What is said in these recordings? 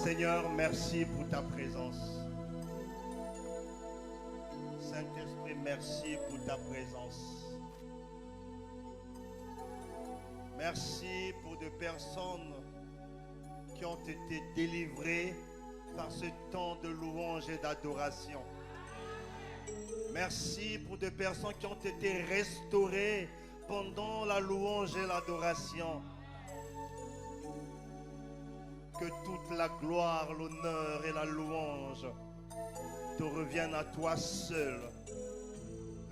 Seigneur, merci pour ta présence. Saint-Esprit, merci pour ta présence. Merci pour des personnes qui ont été délivrées par ce temps de louange et d'adoration. Merci pour des personnes qui ont été restaurées pendant la louange et l'adoration. Que toute la gloire, l'honneur et la louange te reviennent à toi seul,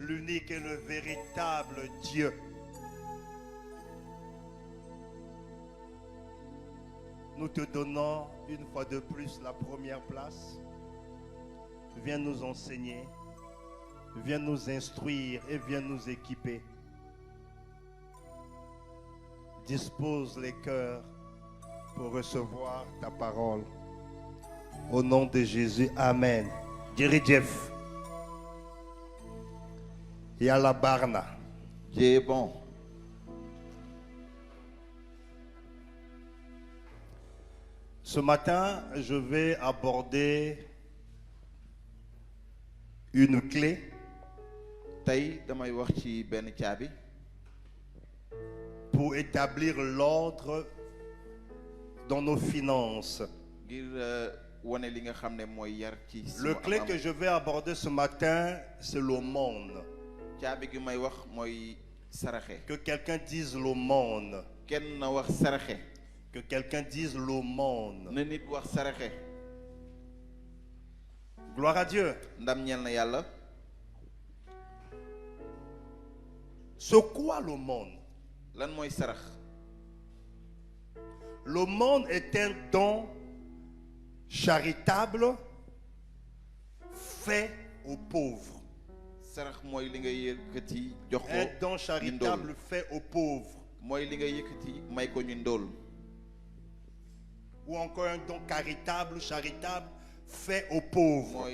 l'unique et le véritable Dieu. Nous te donnons une fois de plus la première place. Viens nous enseigner, viens nous instruire et viens nous équiper. Dispose les cœurs pour recevoir ta parole. Au nom de Jésus, Amen. Jerry Jeff. Yala Barna. Dieu est bon. Ce matin, je vais aborder une clé Tay damay wax ci ben caabi pour établir l'ordre dans nos finances. ngir woné li nga xamné moy yar ci Le clé que je vais aborder ce matin, c'est l'aumône. caabi gi may wax moy saraxé. Que quelqu'un dise l'aumône. Kenn na wax saraxé. Que quelqu'un dise l'aumône. Na nit wax saraxé. Gloire à Dieu. Ndam ñel na Yalla. C'est quoi l'aumône? Lan moy sarax? L'aumône est un don charitable fait aux pauvres. Sarax moy li nga yëkëti jox ko. Un don charitable fait aux pauvres. Moy li nga yëkëti may ko ñu ndol. Ou encore un don charitable fait aux pauvres.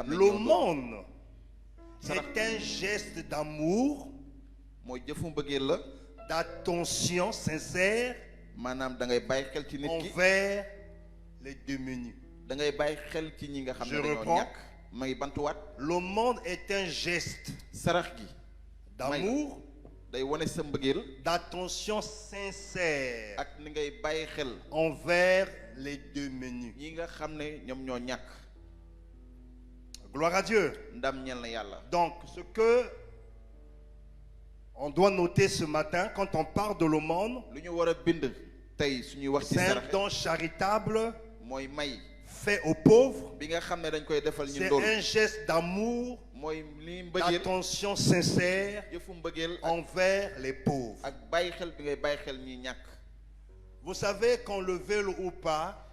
L'aumône est un geste d'amour, d'attention sincère envers les démunis. Je reprends. L'aumône est un geste d'amour, d'attention sincère envers les démunis. Gloire à Dieu. Donc, ce que on doit noter ce matin quand on parle de l'aumône, c'est un don charitable fait aux pauvres. C'est un geste d'amour, d'attention sincère envers les pauvres. Vous savez qu'on le veuille ou pas,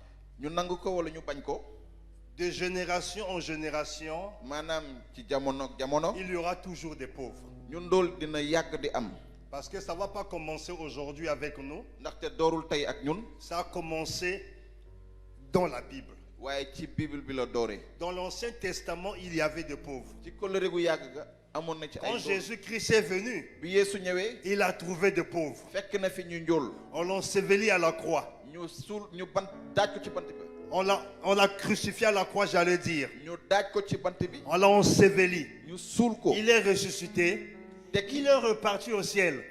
de génération en génération, il y aura toujours des pauvres. Parce que ça ne va pas commencer aujourd'hui avec nous. Ça a commencé dans la Bible. Dans l'Ancien Testament, il y avait des pauvres. Quand Jésus-Christ est venu, il a trouvé des pauvres. On l'a enseveli à la croix. On l'a crucifié à la croix, j'allais dire. On l'a enseveli. Il est ressuscité. Il est reparti au ciel.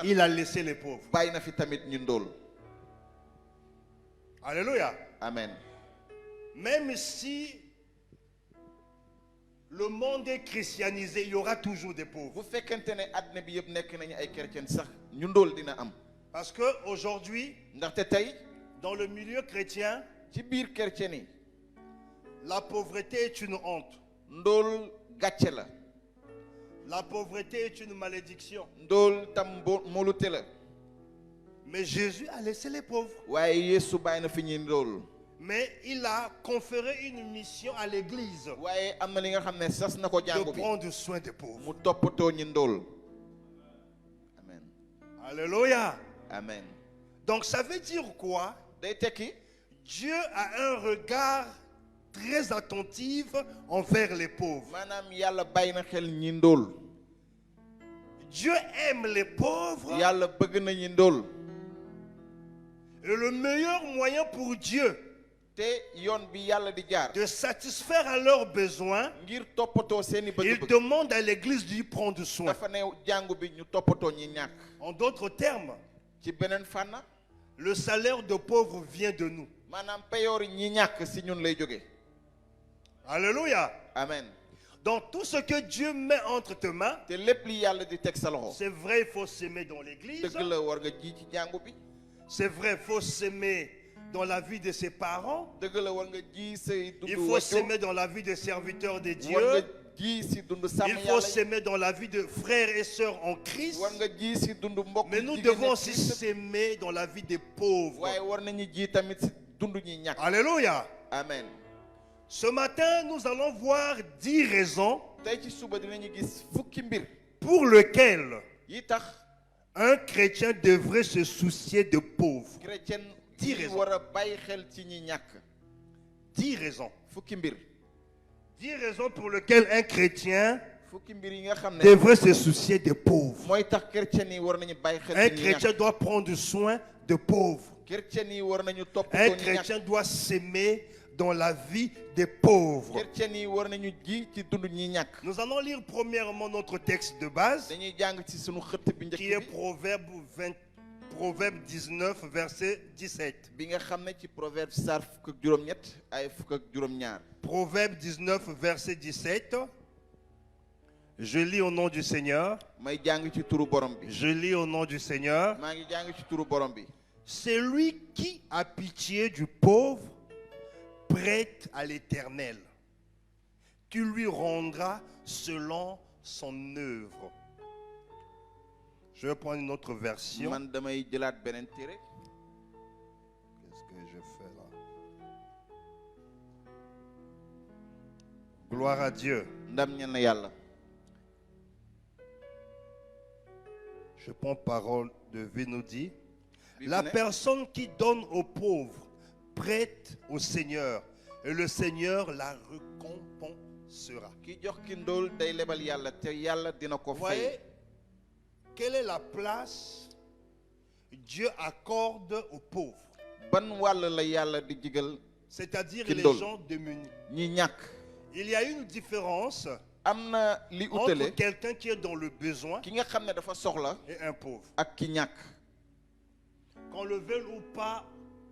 Il a laissé les pauvres. Alléluia. Amen. Même si le monde est christianisé, il y aura toujours des pauvres. Parce qu'aujourd'hui, dans le milieu chrétien, la pauvreté est une honte. La pauvreté est une malédiction. Mais Jésus a laissé les pauvres. Mais il a conféré une mission à l'église de prendre soin des pauvres. Amen. Alléluia. Amen. Donc ça veut dire quoi? Dieu a un regard très attentif envers les pauvres. Dieu aime les pauvres. Et le meilleur moyen pour Dieu de satisfaire à leurs besoins, il demande à l'église d'y prendre soin. En d'autres termes, le salaire de pauvre vient de nous. Alléluia. Amen. Donc tout ce que Dieu met entre tes mains, c'est vrai, il faut s'aimer dans l'église. C'est vrai, il faut s'aimer dans la vie de ses parents. Il faut s'aimer dans la vie des serviteurs de Dieu. Il faut s'aimer dans la vie de frères et sœurs en Christ. Mais nous devons aussi s'aimer dans la vie des pauvres. Alléluia. Amen. Ce matin, nous allons voir 10 raisons pour lesquelles un chrétien devrait se soucier de pauvres. 10 raisons. 10 raisons. 10 raisons pour lesquelles un chrétien devrait se soucier des pauvres. Un chrétien doit prendre soin de pauvres. Un chrétien doit s'aimer dans la vie des pauvres. Nous allons lire premièrement notre texte de base, qui est Proverbe 19, verset 17. Proverbe 19, verset 17. Je lis au nom du Seigneur. Je lis au nom du Seigneur. C'est lui qui a pitié du pauvre prête à l'Éternel, tu lui rendras selon son œuvre. Je vais prendre une autre version. Qu'est-ce que je fais là? Gloire à Dieu. Je prends parole de Vénoudi. La personne qui donne aux pauvres prête au Seigneur, et le Seigneur la récompensera. Vous voyez, quelle est la place Dieu accorde aux pauvres, c'est-à-dire les gens démunis? Il y a une différence entre quelqu'un qui est dans le besoin et un pauvre. Qu'on le veuille ou pas,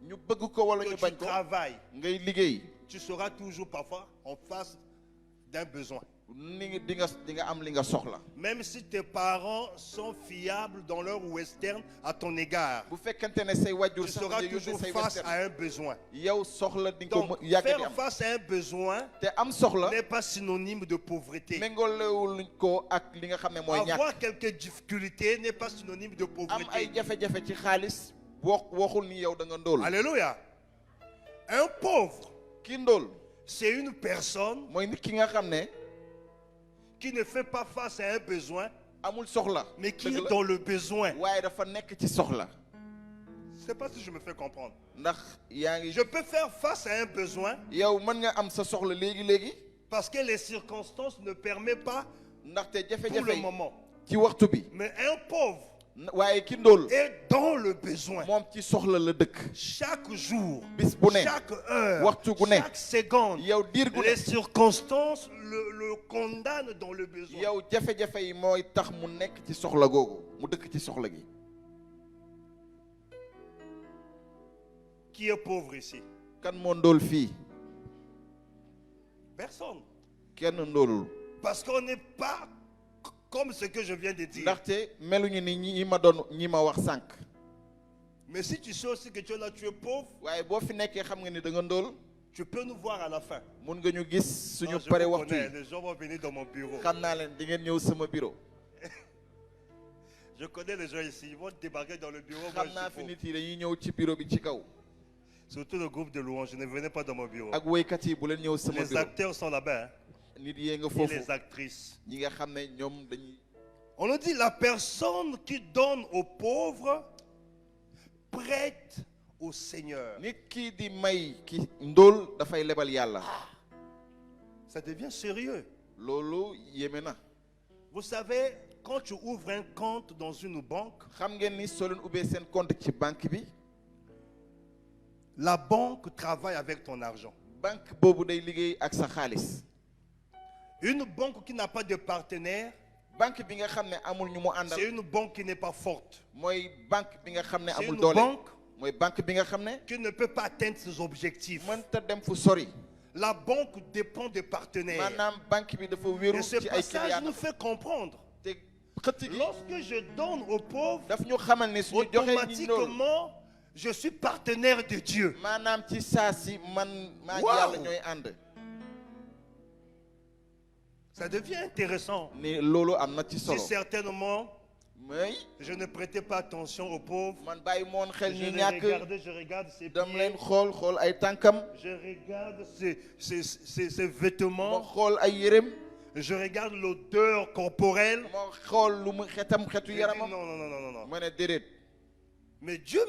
que tu travailles, tu seras toujours parfois en face d'un besoin. Même si tes parents sont fiables dans leur western à ton égard, tu seras toujours face à un besoin. Donc, faire face à un besoin n'est pas synonyme de pauvreté. Avoir quelques difficultés n'est pas synonyme de pauvreté. Alléluia. Un pauvre, c'est une personne qui ne fait pas face à un besoin, mais qui est dans le besoin. Je ne sais pas si je me fais comprendre. Je peux faire face à un besoin parce que les circonstances ne permettent pas pour le moment. Mais un pauvre est dans le besoin. Chaque jour, chaque heure, chaque seconde, les circonstances le condamnent dans le besoin. Qui est pauvre ici? Personne. Parce qu'on n'est pas comme ce que je viens de dire. Mais si tu sais aussi que tu es là, tu es pauvre, tu peux nous voir à la fin. Non, je connais, les gens vont venir dans mon bureau. Je connais les gens ici, ils vont débarquer dans le bureau. Surtout le groupe de louanges, ne venez pas dans mon bureau. Les acteurs sont là-bas. Et les actrices. On nous dit la personne qui donne aux pauvres prête au Seigneur. Ça devient sérieux. Vous savez, quand tu ouvres un compte dans une banque, La banque travaille avec ton argent. banque boobu day liggéey ak sa xaalis. Une banque qui n'a pas de partenaire, banque bi nga xam ne amul ñu mu àndal. c'est une banque qui n'est pas forte. mooy banque bi nga xam ne C'est amul une doole. banque mooy banque bi nga xam ne qui ne peut pas atteindre ses objectifs. mënta dem fu sori. La banque dépend des partenaires. maanaam banque bi dafa wéeru Et ce ci ay passage clients. nous fait comprendre. te xëtt gi Lorsque je donne aux pauvres, daf ñu xamal ne suñu joxee ñi loolu automatiquement, je suis partenaire de Dieu. maanaam ci saa si man maa ngi Wow. yàlla ñooy ànd. Ça devient intéressant. ni loolu am na ci Si solo. certainement, mais je ne prêtais pas attention aux pauvres, man bàyyi moon xel je ñi les ñàkk regarde ses dam leen pieds, xool ay tànkam. je regarde ses ma vêtements, xool ay yéreem. je regarde l'odeur corporelle. ma xool lu mu xetu Je dis, yaramam. non. ma ne déedéet. Mais Dieu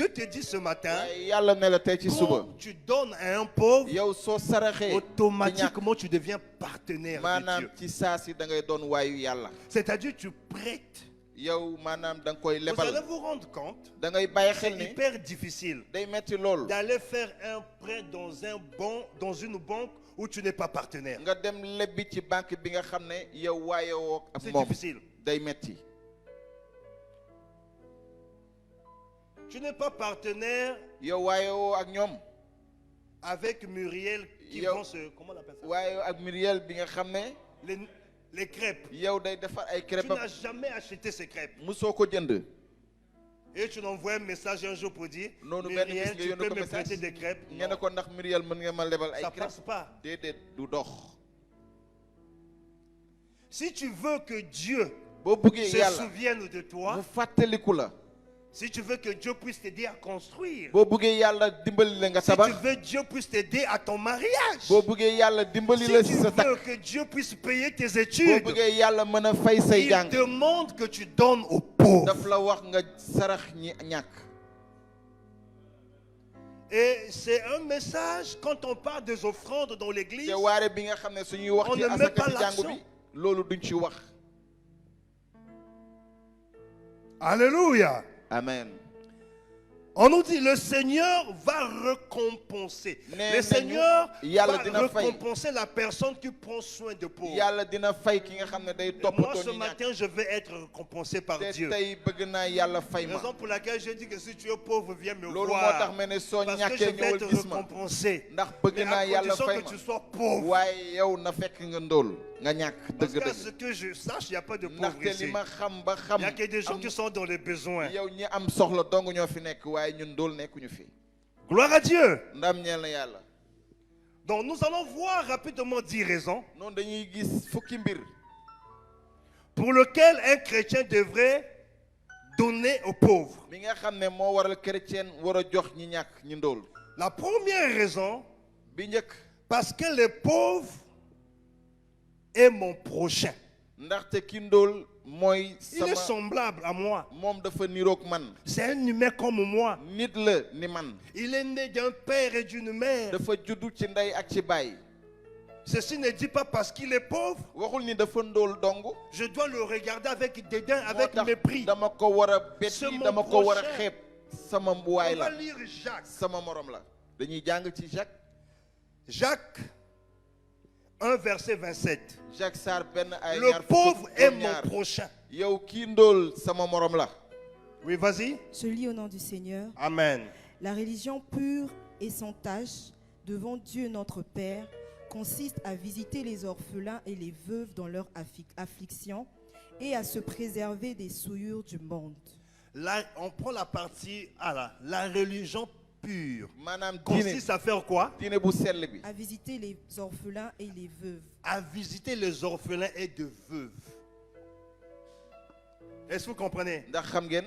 te dit ce matin, waaye yàlla ne la tey ci suba. quand tu donnes à un pauvre, yow soo saraxee. automatiquement tu deviens partenaire de maanaam Dieu. ci saa si da ngay doon waayu yàlla. C'est-à-dire tu prêtes. yow maanaam da nga koy Vous allez lebal. vous rendre compte, da ngay bàyyi c'est xel ni hyper difficile day metti lool. d'aller faire un prêt dans une banque où tu n'es pas partenaire. nga dem lebbi ci banque bi nga xam ne yow waayewoo ak C'est moom. difficile. day metti. Tu n'es pas partenaire yow waayewoo ak ñoom. avec Muriel qui Yo. vend ce... Comment on appelle ça? waayewoo ak Muriel bi nga xam ne. Les crêpes. yow day defar ay Tu crêpes. n'as jamais acheté ces crêpes. musoo ko jënd. Et tu l'envoies un message un jour pour dire, noonu benn bis Muriel, nga tu yónnee peux ko me prêter message. des crêpes? ngeen ne Non, ko ndax Muriel mën nga ma lebal ay ça crêpes. passe pas. déedéet du dox. Si tu veux que Dieu boo bëggee se yàlla souvienne de toi, mu fàttaliku la. si tu veux que Dieu puisse t'aider à construire, boo bëggee yàlla dimbali la nga si tu tabax. veux Dieu puisse t'aider à ton mariage, boo bëggee yàlla dimbali si la tu si sa takk. veux que Dieu puisse payer tes boo études, bëggee yàlla mën a fay say il jàng. demande que tu donnes aux pauvres. daf la wax nga sarax ñi ñàkk. Et c'est un message quand on parle des offrandes dans l'église. te waare bi nga xam ne suñuy wax On ci ne met asaka pas ci jàngu bi l'accent. loolu duñ ci wax. Alléluia. amen. On nous dit le Seigneur va récompenser. Nee Le Seigneur yàlla va dina fay. récompenser la personne qui prend soin de pauvres. yàlla dina fay ki nga xam ne day Et moi toppatoo ce ñi ñàkk. matin je vais être récompensé par te Dieu. tey bëgg naa yàlla fay ma. Raison pour laquelle je dis que si tu es pauvre, viens me loolu moo voir. tax ma ne soo Parce que je ñàkkee vais être ñëwal gis ma. récompensé. ndax bëgg Mais naa à yàlla condition fay que ma. tu sois pauvre. waaye yow na fekk nga ndóol nga ñàkk Parce qu'à ce dëgg-dëgg. que je sache, il n'y a pas de pauvres ndaxte li ici. ma xam ba xam. Il n'y a que des gens qui sont dans les besoins. yow ñi am soxla dong ñoo fi nekk waaye ñun ndóol nekkuñu fi. Gloire à Dieu. ndam ñeel na yàlla. Donc nous allons voir rapidement 10 raisons noonu dañuy gis fukki mbir. pour lesquelles un chrétien devrait donner aux pauvres. bi nga xam ne moo waral chrétien war a jox ñi ñàkk ñi ndóol. La première raison, bi njëkk. parce que les pauvres est mon prochain. ndaxte ki ndóol mooy Il est sama semblable à moi. moom dafa niroog man. C'est un humain comme moi. nit la ni man. Il est né d'un père et d'une mère. dafa juddu ci ndey ak ci baay. Ceci ne dit pas parce qu'il est pauvre, waxul ni dafa ndóol dong. je dois le regarder avec dédain, moo avec tax mépris. dama ko war a C'est beddi mon dama ko war a prochain. xeeb. sama On waay va la lire Jacques. sama morom la. dañuy jàng ci Jacques 1 verset 27. Jacques Sarr benn ay Le ñaar pauvre fukk est ak mon ñaar. prochain. yow kii ndóol sama morom la. Oui, vas-y. Je lis au nom du Seigneur. Amen. La religion pure et sans tache devant Dieu notre Père consiste à visiter les orphelins et les veuves dans leur affliction et à se préserver des souillures du monde. Là, on prend la partie, la religion pure maanaam consiste à faire quoi? diine bu sell bi. À visiter les orphelins et les veuves. À visiter les orphelins et de veuves. Est-ce que vous comprenez? ndax xam ngeen.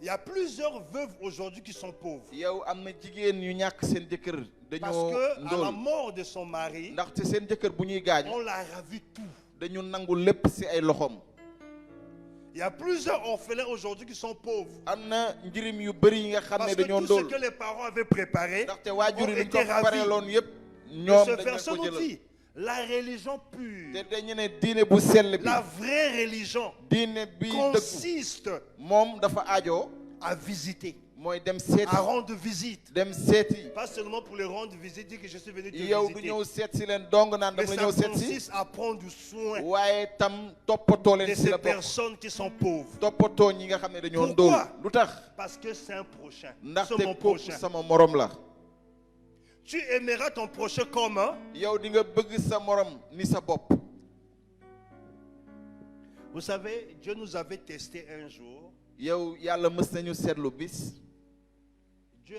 Il y a plusieurs veuves aujourd'hui qui sont pauvres. yow am na jigéen yu ñàkk seen jëkkër. Parce dañoo que à la ndóol. mort de son mari, ndaxte seen jëkkër bu ñuy gaañu. on l'a ravi tout. dañu nangu lépp ci ay loxoom. Il y a plusieurs orphelins aujourd'hui qui sont pauvres. am na njirim yu bëri yi nga xam ne Parce que dañoo tout ce ndóol. que les parents avaient préparé, ndaxte waajur yi ont dañ ko été ravis pareeloon yépp. de ñoom ce dañ verset leen ko nous jëlal. dit. La religion pure, te dañu ne diine bu sell bi. la vraie religion diine bi dëggu. consiste moom dafa aajo. à visiter. à rendre visite. Pas seulement pour les rendre visite, dire que je suis venu te visiter. Mais ça consiste à prendre soin de ces personnes qui sont pauvres. Pourquoi? Parce que c'est un prochain. C'est mon prochain. Tu aimeras ton prochain comme un. Vous savez, Dieu nous avait testé un jour. Dieu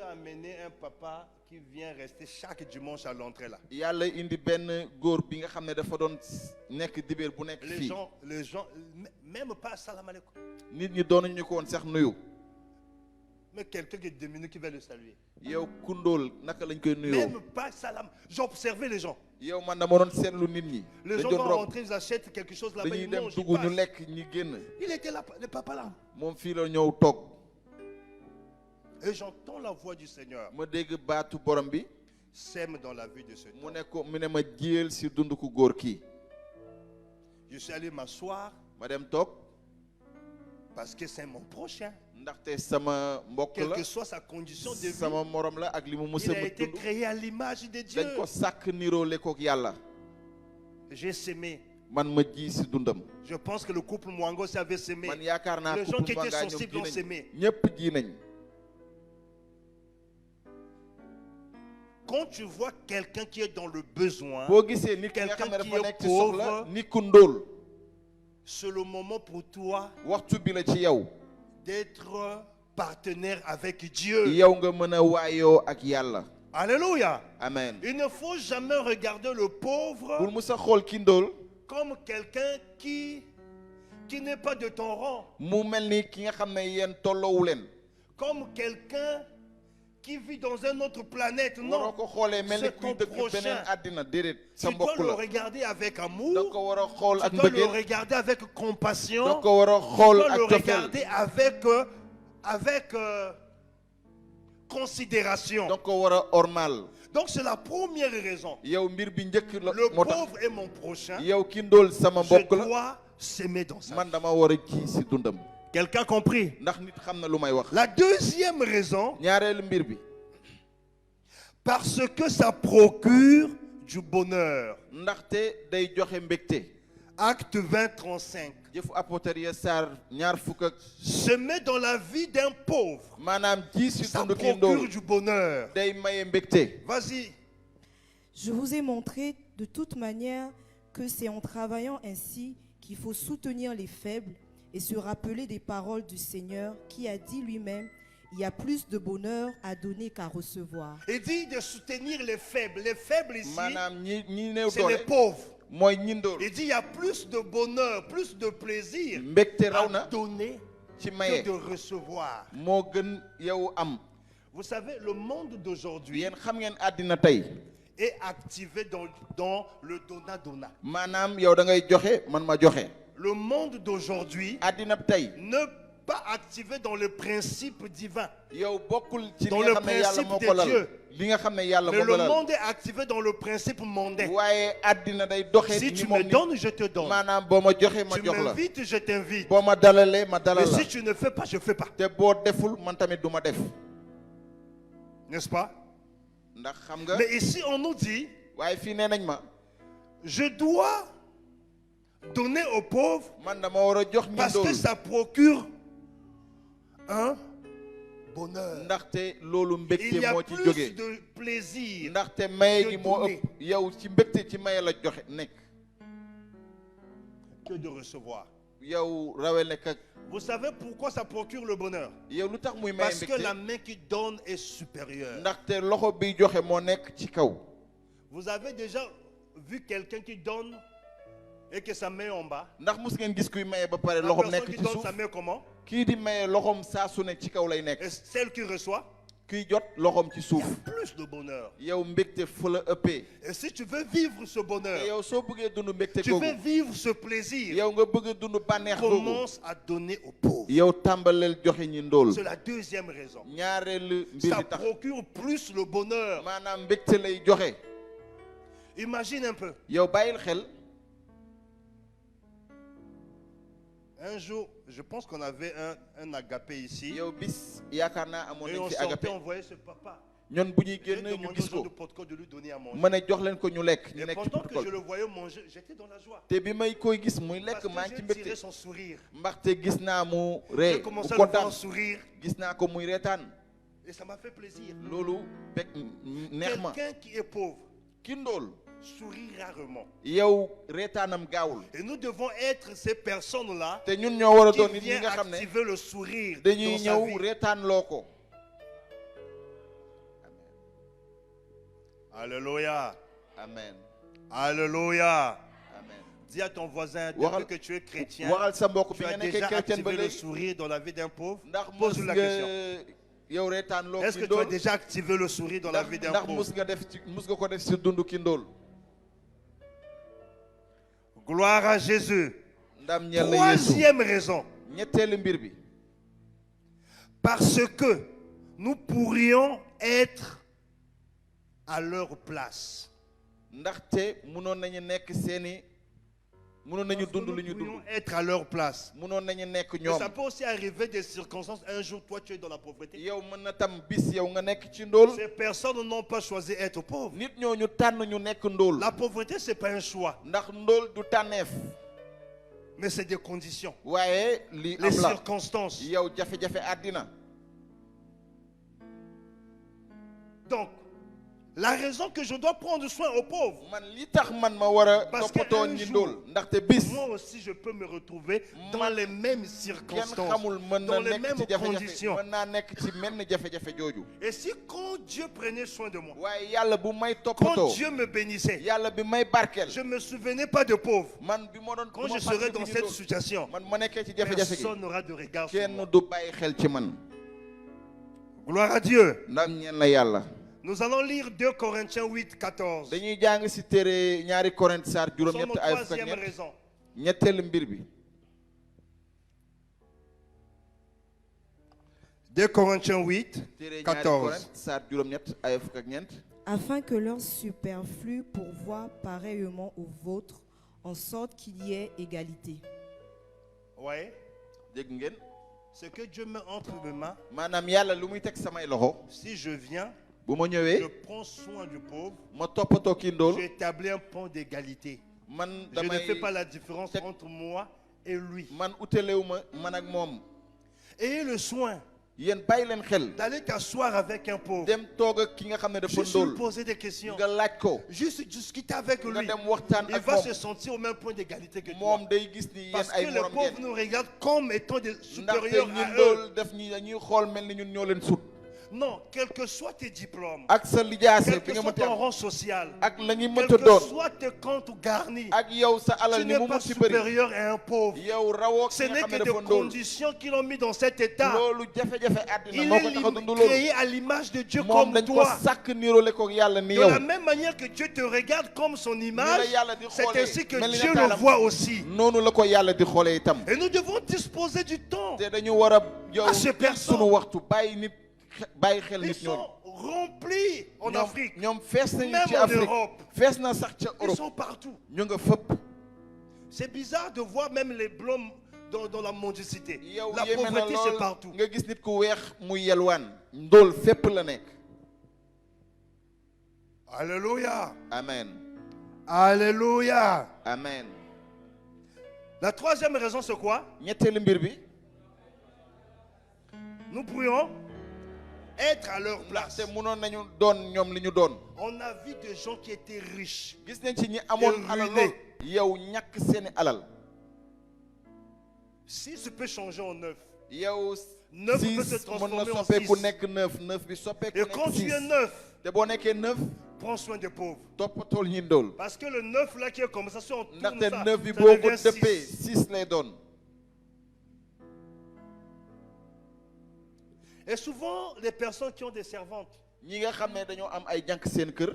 a amené un papa qui vient rester chaque dimanche à l'entrée là. Les gens, même pas salam alaikum. Mais quelqu'un qui est 2 minutes qui va le saluer. Même pas salam. J'observais les gens. Les gens vont rentrer, ils achètent quelque chose là-bas, ils mangent, ils passent. Il était là, le papa là. Et j'entends la voix du Seigneur. Sème dans la vie de ce temps. Je suis allé m'asseoir parce que c'est mon prochain. Quelle que soit sa condition de vie, il a été créé à l'image de Dieu. J'ai sémé. Je pense que le couple Mwangos avait sémé. Les gens qui étaient sensibles ont sémé. Quand tu vois quelqu'un qui est dans le besoin, quelqu'un qui est pauvre, c'est le moment pour toi d'être partenaire avec Dieu. Alléluia. Amen. Il ne faut jamais regarder le pauvre comme quelqu'un qui n'est pas de ton rang. Comme quelqu'un qui vit dans une autre planète. Non, c'est ton prochain. Tu dois le regarder avec amour. Tu dois le regarder avec compassion. Tu dois le regarder avec considération. Donc c'est la première raison. Le pauvre est mon prochain. Je dois s'aimer dans sa vie. Quelqu'un a compris? La deuxième raison, parce que ça procure du bonheur. Acte 20, 35. Semer dans la vie d'un pauvre, ça procure du bonheur. Vas-y. Je vous ai montré de toute manière que c'est en travaillant ainsi qu'il faut soutenir les faibles et se rappeler des paroles du Seigneur qui a dit lui-même: il y a plus de bonheur à donner qu'à recevoir. Il dit de soutenir les faibles. Les faibles ici, c'est les pauvres. Il dit il y a plus de bonheur, plus de plaisir à donner que de recevoir. Vous savez, le monde d'aujourd'hui est activé dans le donna-donna. Le monde d'aujourd'hui ne pas activé dans le principe divin, dans le principe de Dieu. Mais le monde est activé dans le principe mondain. Si tu me donnes, je te donne. Tu m'invites, je t'invite. Mais si tu ne fais pas, je ne fais pas. N'est-ce pas? Mais ici, on nous dit, je dois donner aux pauvres parce que ça procure un bonheur. Il y a plus de plaisir de donner que de recevoir. Vous savez pourquoi ça procure le bonheur? Parce que la main qui donne est supérieure. Vous avez déjà vu quelqu'un qui donne et que sa main est en bas? La personne qui donne sa main comment? Et celle qui reçoit? Il y a plus de bonheur. Et si tu veux vivre ce bonheur, tu veux vivre ce plaisir, commence à donner aux pauvres. C'est la deuxième raison. Ça procure plus le bonheur. Imagine un peu. Un jour, je pense qu'on avait un agapé ici. yow bis yaakaar naa amoon Et nañ on fi sortait, agapé on voyait ce papa. ñoon bu ñuy J'ai génn ñu demandé gis au genre ko de protocole de lui donner à manger. ma ne jox leen ko ñu lekk ñu Et nekk ci pendant que je protocole le voyais manger, j'étais dans la joie. te bi may koy gis muy Parce lekk maa que ngi ci j'ai tiré mbégte son sourire. ndaxte gis naa mu J'ai ree bu commencé à le voir kontaan sourire. gis naa ko muy reetaan Et ça m'a fait plaisir. loolu bég neex ma Quelqu'un qui est pauvre ki ndóol sourit rarement. yow reetaanam gaawul Et nous devons être ces personnes-là te ñun ñoo war a qui doon nit ñi viennent nga xam ne activer le sourire dañuy dans sa ñëw vie. reetaan loo ko Alléluia. amen Alléluia. amen Dis à ton voisin, Waxal- depuis que tu es chrétien, waxal sa mbokk tu bi as nga nekkee déjà chrétien ba activé le léegi sourire dans la vie d'un pauvre. ndax mos Pose-lui la nga question. yow reetaan loo Est-ce ki que tu as ndóol déjà activé le sourire dans la vie d'un ndax pauvre? mus nga ko def si dund ki ndóol Gloire à Jésus. ndam ñeel na Yeesu Troisième raison, ñetteelu mbir bi parce que nous pourrions être à leur place. ndaxte mënoon nañu nekk seeni mënoon nañu dund Nous lu ñu pourrions dund être à leur place. mënoon nañu nekk Mais ñoom ça peut aussi arriver des circonstances. Un jour, toi, tu es dans la pauvreté. yow mën na tam bis yow nga nekk ci ndóol Ces personnes n'ont pas choisi être pauvres. nit ñooñu tànn ñu nekk ndóol La pauvreté, ce n'est pas un choix, ndax ndóol du tànneef mais c'est des conditions. waaye li Les am la circonstances. yow jafe-jafe àddina Donc, la raison que je dois prendre soin aux pauvres, man li tax man ma war a Parce que toppatoo un ñi jour, ndóol ndaxte bis moi aussi, je peux me retrouver dans Man- les mêmes kenn circonstances, xamul mën na dans les nekk mêmes ci jafe-jafe conditions. mën naa nekk ci menn jafe-jafe jooju Et si quand Dieu prenait soin de moi, waaye yàlla bu may quand toppatoo Dieu me bénissait, yàlla bi may barkeel je ne me souvenais pas de pauvres. man bi ma doon Quand bu ma je serai fàttaliku dans ñi cette ndóol, situation, man ma nekkee ci jafe-jafe gi personne n'aura de regard sur kenn moi. du bàyyi xel ci man Gloire à Dieu. ndam ñeen la yàlla Nous allons lire 2 Corinthiens 8, 14. dañuy jàng ci téere ñaari Korint saar Nous sommes juróom-ñett au ay fukk ak troisième ñett raison. ñetteelu mbir bi 2 Corinthiens 8, téere ñaari 14. Korint saar juróom-ñett ay fukk ak ñeent afin que leur superflu pourvoie pareillement au vôtre, en sorte qu'il y ait égalité. Ouais. dégg ngeen Ce que Dieu met entre mes mains, maanaam yàlla lu muy teg samay loxo si je viens, bu ma je ñëwee prends soin du pauvre, ma toppatoo kii ndóol j'établis un pont d'égalité. man Je ne damay fais pas la différence teg- entre moi et lui. man utalewu ma man ak moom Ayez le soin yéen bàyyi leen xel d'aller t'asseoir avec un pauvre. dem toog ak ki nga xam ne dafa Juste lui ndóol poser des questions. nga laaj ko Juste discuter avec nga lui. dem waxtaan Il ak va moom se sentir au même point d'égalité que toi. moom day gis ni yéen Parce que ay les morom pauvres ngeen nous regardent comme étant des ndaxte supérieurs ñi à eux. ndóol def ñi dañuy xool mel ni ñun ñoo leen sut Non, quels que soient tes diplômes, ak sa lijaase quel bi que nga soit mënti ton am rang social, ak la ngi quel mënta que doon soit tes comptes garnis, ak yow sa tu alal ni n'es mu pas mën ci bëri supérieur à un pauvre. yow rawoo Ce ki nga n'est xam que ne des dafa ndóol conditions qui l'ont mis dans cet état. loolu jafe-jafe àddina Il moo ko tax a dund est loolu créé à l'image de Dieu moom comme dañ ko toi. sàkk niroole ko yàlla ni De yow la même manière que Dieu te regarde comme son image, yàlla di c'est xoolee ainsi que mel ni Dieu le nataalam. voit aussi. noonu la ko yàlla di xoolee itam Et nous devons disposer du temps. te dañu war a yow À ces personnes. sunu waxtu bàyyi xel Ils nit sont ñooñu remplis en Afrique. ñoom fees nañu Même ci en Afrique Europe. fees na sax ca Ils Europe sont partout. ñu nga fëpp C'est bizarre de voir même les blômes dans la mendicité. yow La yéeme na pauvreté, c'est lool partout. nga gis nit ku weex muy yelwaan ndóol fépp la nekk Alléluia. amen Alléluia. amen La troisième raison, c'est quoi? ñetteelu mbir bi Nous pourrions être à leur place. ndaxte mënoon nañu doon ñoom li ñu doon On a vu des gens qui étaient riches. gis nañ ci ñi amoon Et alal ruinés. lool yow ñàkk seeni alal Si tu peux changer en neuf. yow Neuf six peut se mën transformer na en soppeeku six. nekk neuf bi soppeeku Et nekk quand tu six es neuf, te boo nekkee neuf prends soin des pauvres. toppatool ñi ndóol Parce que le neuf là qui est comme ça, si on tourne ndaxte ça, neuf bi ça boo ko devient dëppee six. 6 lay doon Et souvent, les personnes qui ont des servantes, ñi nga xam ne dañoo am ay jànk seen kër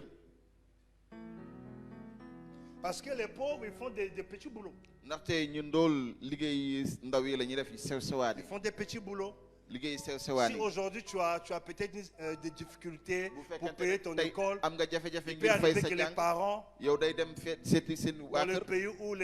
parce que les pauvres, ils font des petits boulots. ndaxte ñu ndóol liggéey ndaw yi la ñuy def sew sewaan Ils yi font des petits boulots. liggéey sew sewaan Si yi aujourd'hui tu as peut-être des difficultés bu pour fekkente payer ton ne tey école, am nga jafe-jafe il peut ngir fay arriver sa que les jàng parents, yow day dem seeti seen waa dans le kër pays où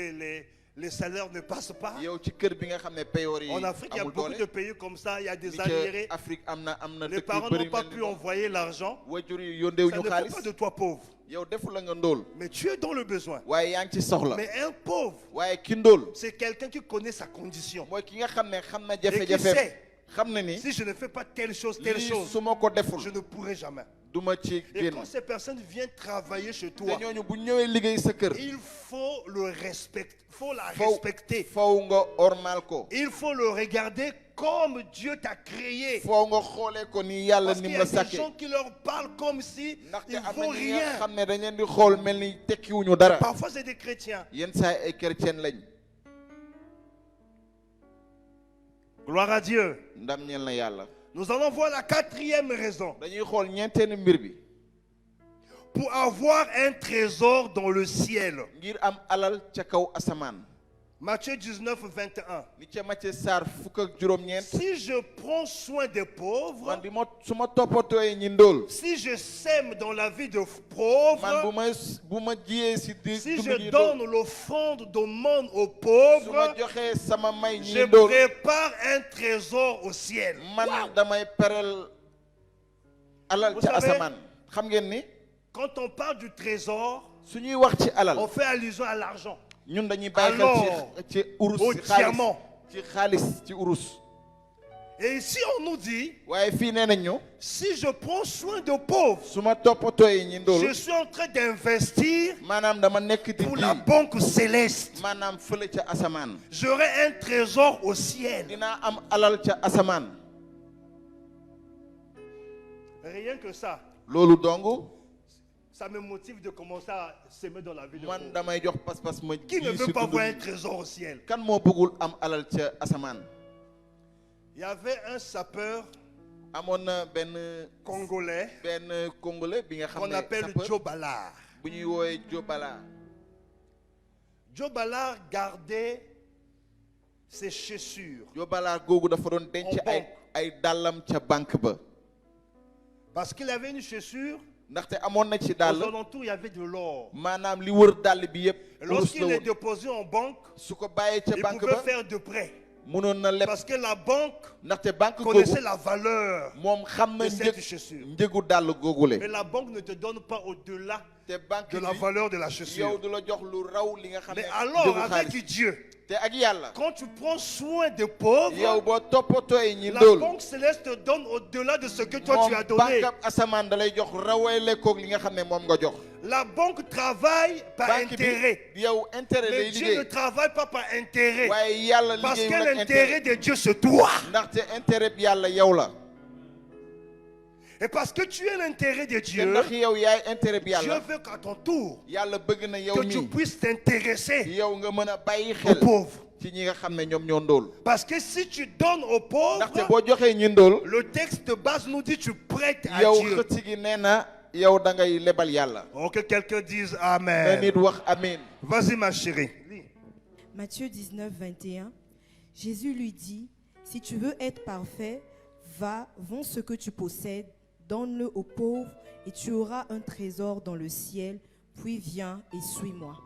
les salaires ne passent pas. yow ci kër bi nga xam ne payoor yi En Afrique, il y a amul beaucoup doole. de pays comme ça. Il y a des Ni ca arriérés. Afrique am na Les dëkk yu parents bëri n'ont pas mel ni pu moom. envoyer l'argent. wajur yi yóndeewu Ça ñu ne fait xaalis. pas de toi pauvre. yow defu la nga ndóol. Mais tu es dans le besoin. waaye yaa ngi ci soxla. Mais un pauvre, waaye ki ndóol. c'est quelqu'un qui connaît sa condition. mooy ki nga xam ne xam na Et qui jafe-jafe. sait, xam na ni si je ne fais pas telle chose, lii su ma ko deful je ne pourrai jamais. du ma ci Et génn. quand ces personnes viennent travailler chez te toi, ñooñu bu ñëwee liggéey sa kër. il faut le respecter. Il faut la faw respecter. faw nga ormal ko. Il faut le regarder comme Dieu t'a créé. faw nga xoolee ko ni yàlla Parce ni qu'il mu y a la des sàkkee. gens qui leur parlent comme si ndaxte ils am na vaut ñi nga rien. xam ne dañ leen di xool mel ni tekkiwuñu dara. Parfois, c'est des chrétiens. yenn saa ay chrétien lañ. Gloire à Dieu. ndam ñeel na yàlla. Nous allons voir la quatrième raison. dañuy xool ñeenteeni mbir bi. Pour avoir un trésor dans le ciel. ngir am alal ca kaw asamaan. Matthieu 19, 21. ni ca Matthieu saar fukk ak juróom-ñeent. Si je prends soin des pauvres, man su ma toppatooyee ñi ndóol. si je sème dans la vie de man pauvres, bu ma jiyee si si dund je ñi donne ndóol. l'offrande de monde aux su ma pauvres, joxee sama may ñi je ndóol. prépare un trésor au ciel. man damay perel alal Vous ca savez, asamaan. xam ngeen ni Quand on parle du trésor, su ñuy wax ci alal. on fait allusion à l'argent, ñun dañuy bàyyi Alors, xel ci urus au ci xaalis diamant. ci xaalis ci urus. Et ici, on nous dit, waaye fii nee nañ ñu. si je prends soin de pauvres, su ma toppatooyee ñi ndóol. je suis en train d'investir maanaam dama nekk di pour la ji. banque céleste. maanaam fële ca asamaan. J'aurai un trésor au ciel. dinaa am alal ca asamaan. Rien que ça, loolu dong ça me motive de commencer à s'aimer dans la vie de man pauvre. damay jox pas-pas ma Qui ne ji veut si pas dund voir un bi. trésor au ciel? kan moo bëggul am alal ca asamaan. Il y avait un sapeur amoon na benn congolais congolais bi nga xam qu'on ne appelle sapeur Joe Ballard. bu ñuy woowee Joe Ballard. Joe Ballard gardait ses chaussures Joe Ballard googu dafa doon denc En banque. ay dàllam ca banque ba. parce qu'il avait une chaussure. ndaxte amoon na ci Aux dàll. alentours, il y avait de l'or. maanaam li wër dàll bi yëpp. Et urus lorsqu'il la est woon. déposé en banque, su ko bàyyee ca il banque pouvait ba faire de prêts. mënoon na leb. Parce que la banque ndaxte banque connaissait googu la valeur moom xam na de cette chaussure. njëgu dàll googule. Mais la banque ne te donne pas au-delà te banque de la bi valeur de la yow chaussure. du la jox lu raw li nga xam ne Mais alors, njëgu avec xaalis. Dieu, te ak yàlla. quand tu prends soin des yow pauvres, boo toppatooy ñi la ndóol. banque céleste te donne au-delà de ce que toi moom tu as donné. banque ab asamaan da lay jox rawale koog li nga xam ne moom nga jox. La banque travaille par banque intérêt. bi yow intérêt Mais lay Dieu ne liggéey. travaille pas par intérêt. waaye yàlla Parce liggéey que nag l'intérêt de Dieu, c'est toi. ndaxte intérêt bi yàlla yow la. Et parce que tu es l'intérêt de te Dieu, ndax yow yaay intérêt bi Dieu yàlla. veut qu'à ton tour, yàlla bëgg na yow que tu mi puisses t'intéresser yow nga mën a bàyyi aux xel pauvres. ci ñi nga xam ne ñoom ñoo ndóol. Parce que si tu donnes aux ndaxte pauvres, boo joxee ñi ndóol. le texte de base nous dit tu prêtes à yow Dieu. xëcc gi nee na yow da ngay lebal yàlla. Oh, que quelqu'un dise na Amen. nit wax amiin. Vas-y, ma chérie. Lis. Matthieu 19, 21. Jésus lui dit, si tu veux être parfait, va, vends ce que tu possèdes, donne-le aux pauvres et tu auras un trésor dans le ciel, puis viens et suis-moi.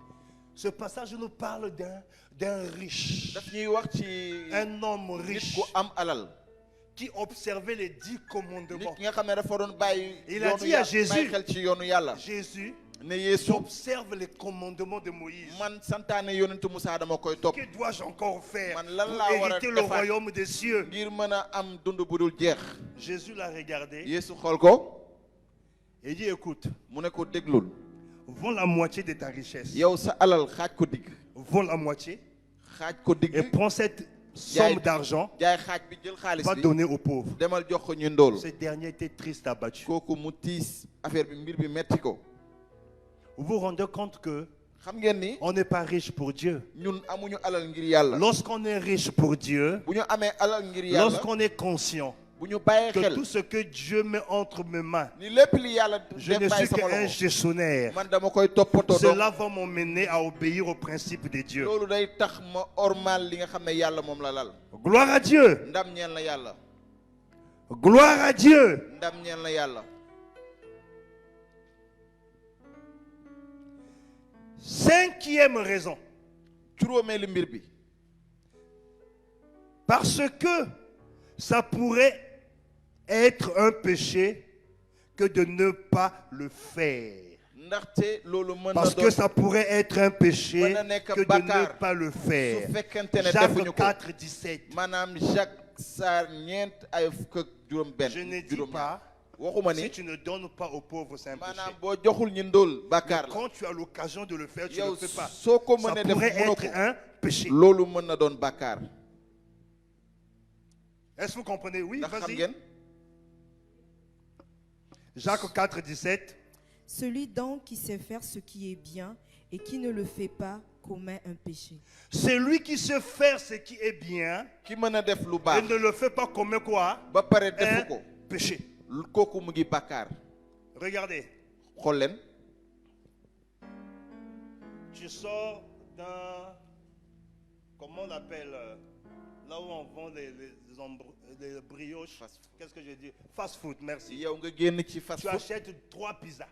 Ce passage nous parle d'un riche, daf ñuy wax ci un homme nit riche ku am alal. qui observait les 10 nit commandements. ki nga xam ne dafa doon bàyyi Il a yoonu dit à yàlla Jésus, bàyyi xel ci yoonu yàlla. Jésus, ne Yeesu j'observe les commandements de Moïse. man santaane yonentu Musaa dama koy topp. Que dois-je encore faire Man, lan pour laa war a hériter le defaat royaume des cieux? ngir mën a am dund bu dul jeex. Jésus l'a regardé Yeesu xool ko et dit, écoute, mu ne ko déglul. vends la moitié de ta richesse. yow sa alal xaaj ko digg. Vends la moitié xaaj ko et digg. prends cette somme d'argent, jaay xaaj bi jël xaalis va bi. donner aux pauvres. demal jox ko ñu ndóol. Ce dernier était triste, abattu. kooku mu tiis affaire bi mbir bi metti ko. Vous vous rendez compte que xam ngeen ni on n'est pas riche pour Dieu. ñun amuñu alal ngir yàlla. Lorsqu'on est riche pour Dieu, bu ñu amee alal ngir yàlla. lorsqu'on est conscient bu ñu bàyyee que xel tout ce que Dieu met entre mes mains, ni lépp li yàlla je ne def bàyyi suis sama qu'un loxo. gestionnaire. man dama koy toppatoo doom. Cela va m'emmener à obéir aux principes de Dieu. loolu day tax ma ormal li nga xam ne yàlla moom la lal. Gloire à Dieu. ndam ñeel na yàlla. Gloire à Dieu. ndam ñeel na yàlla. Cinquième raison juróomeelu mbir bi. Parce que ça pourrait être un péché que de ne pas le faire. Parce que ça pourrait être un péché que de ne pas le faire. Jacques 4, 17. Je ne dis pas, si tu ne donnes pas aux pauvres, c'est un péché. Mais quand tu as l'occasion de le faire, tu ne le fais pas. Ça pourrait être un péché. Est-ce que vous comprenez? Oui, vas-y. Jacques 4, 17. Celui donc qui sait faire ce qui est bien et qui ne le fait pas commet un péché. Celui qui sait faire ce qui est bien et ne le fait pas commet quoi? Un péché. Regardez. Tu sors d'un... Comment on appelle? Là où on vend les brioches. Qu'est-ce que je dis? Fast food, merci. Tu achètes 3 pizzas.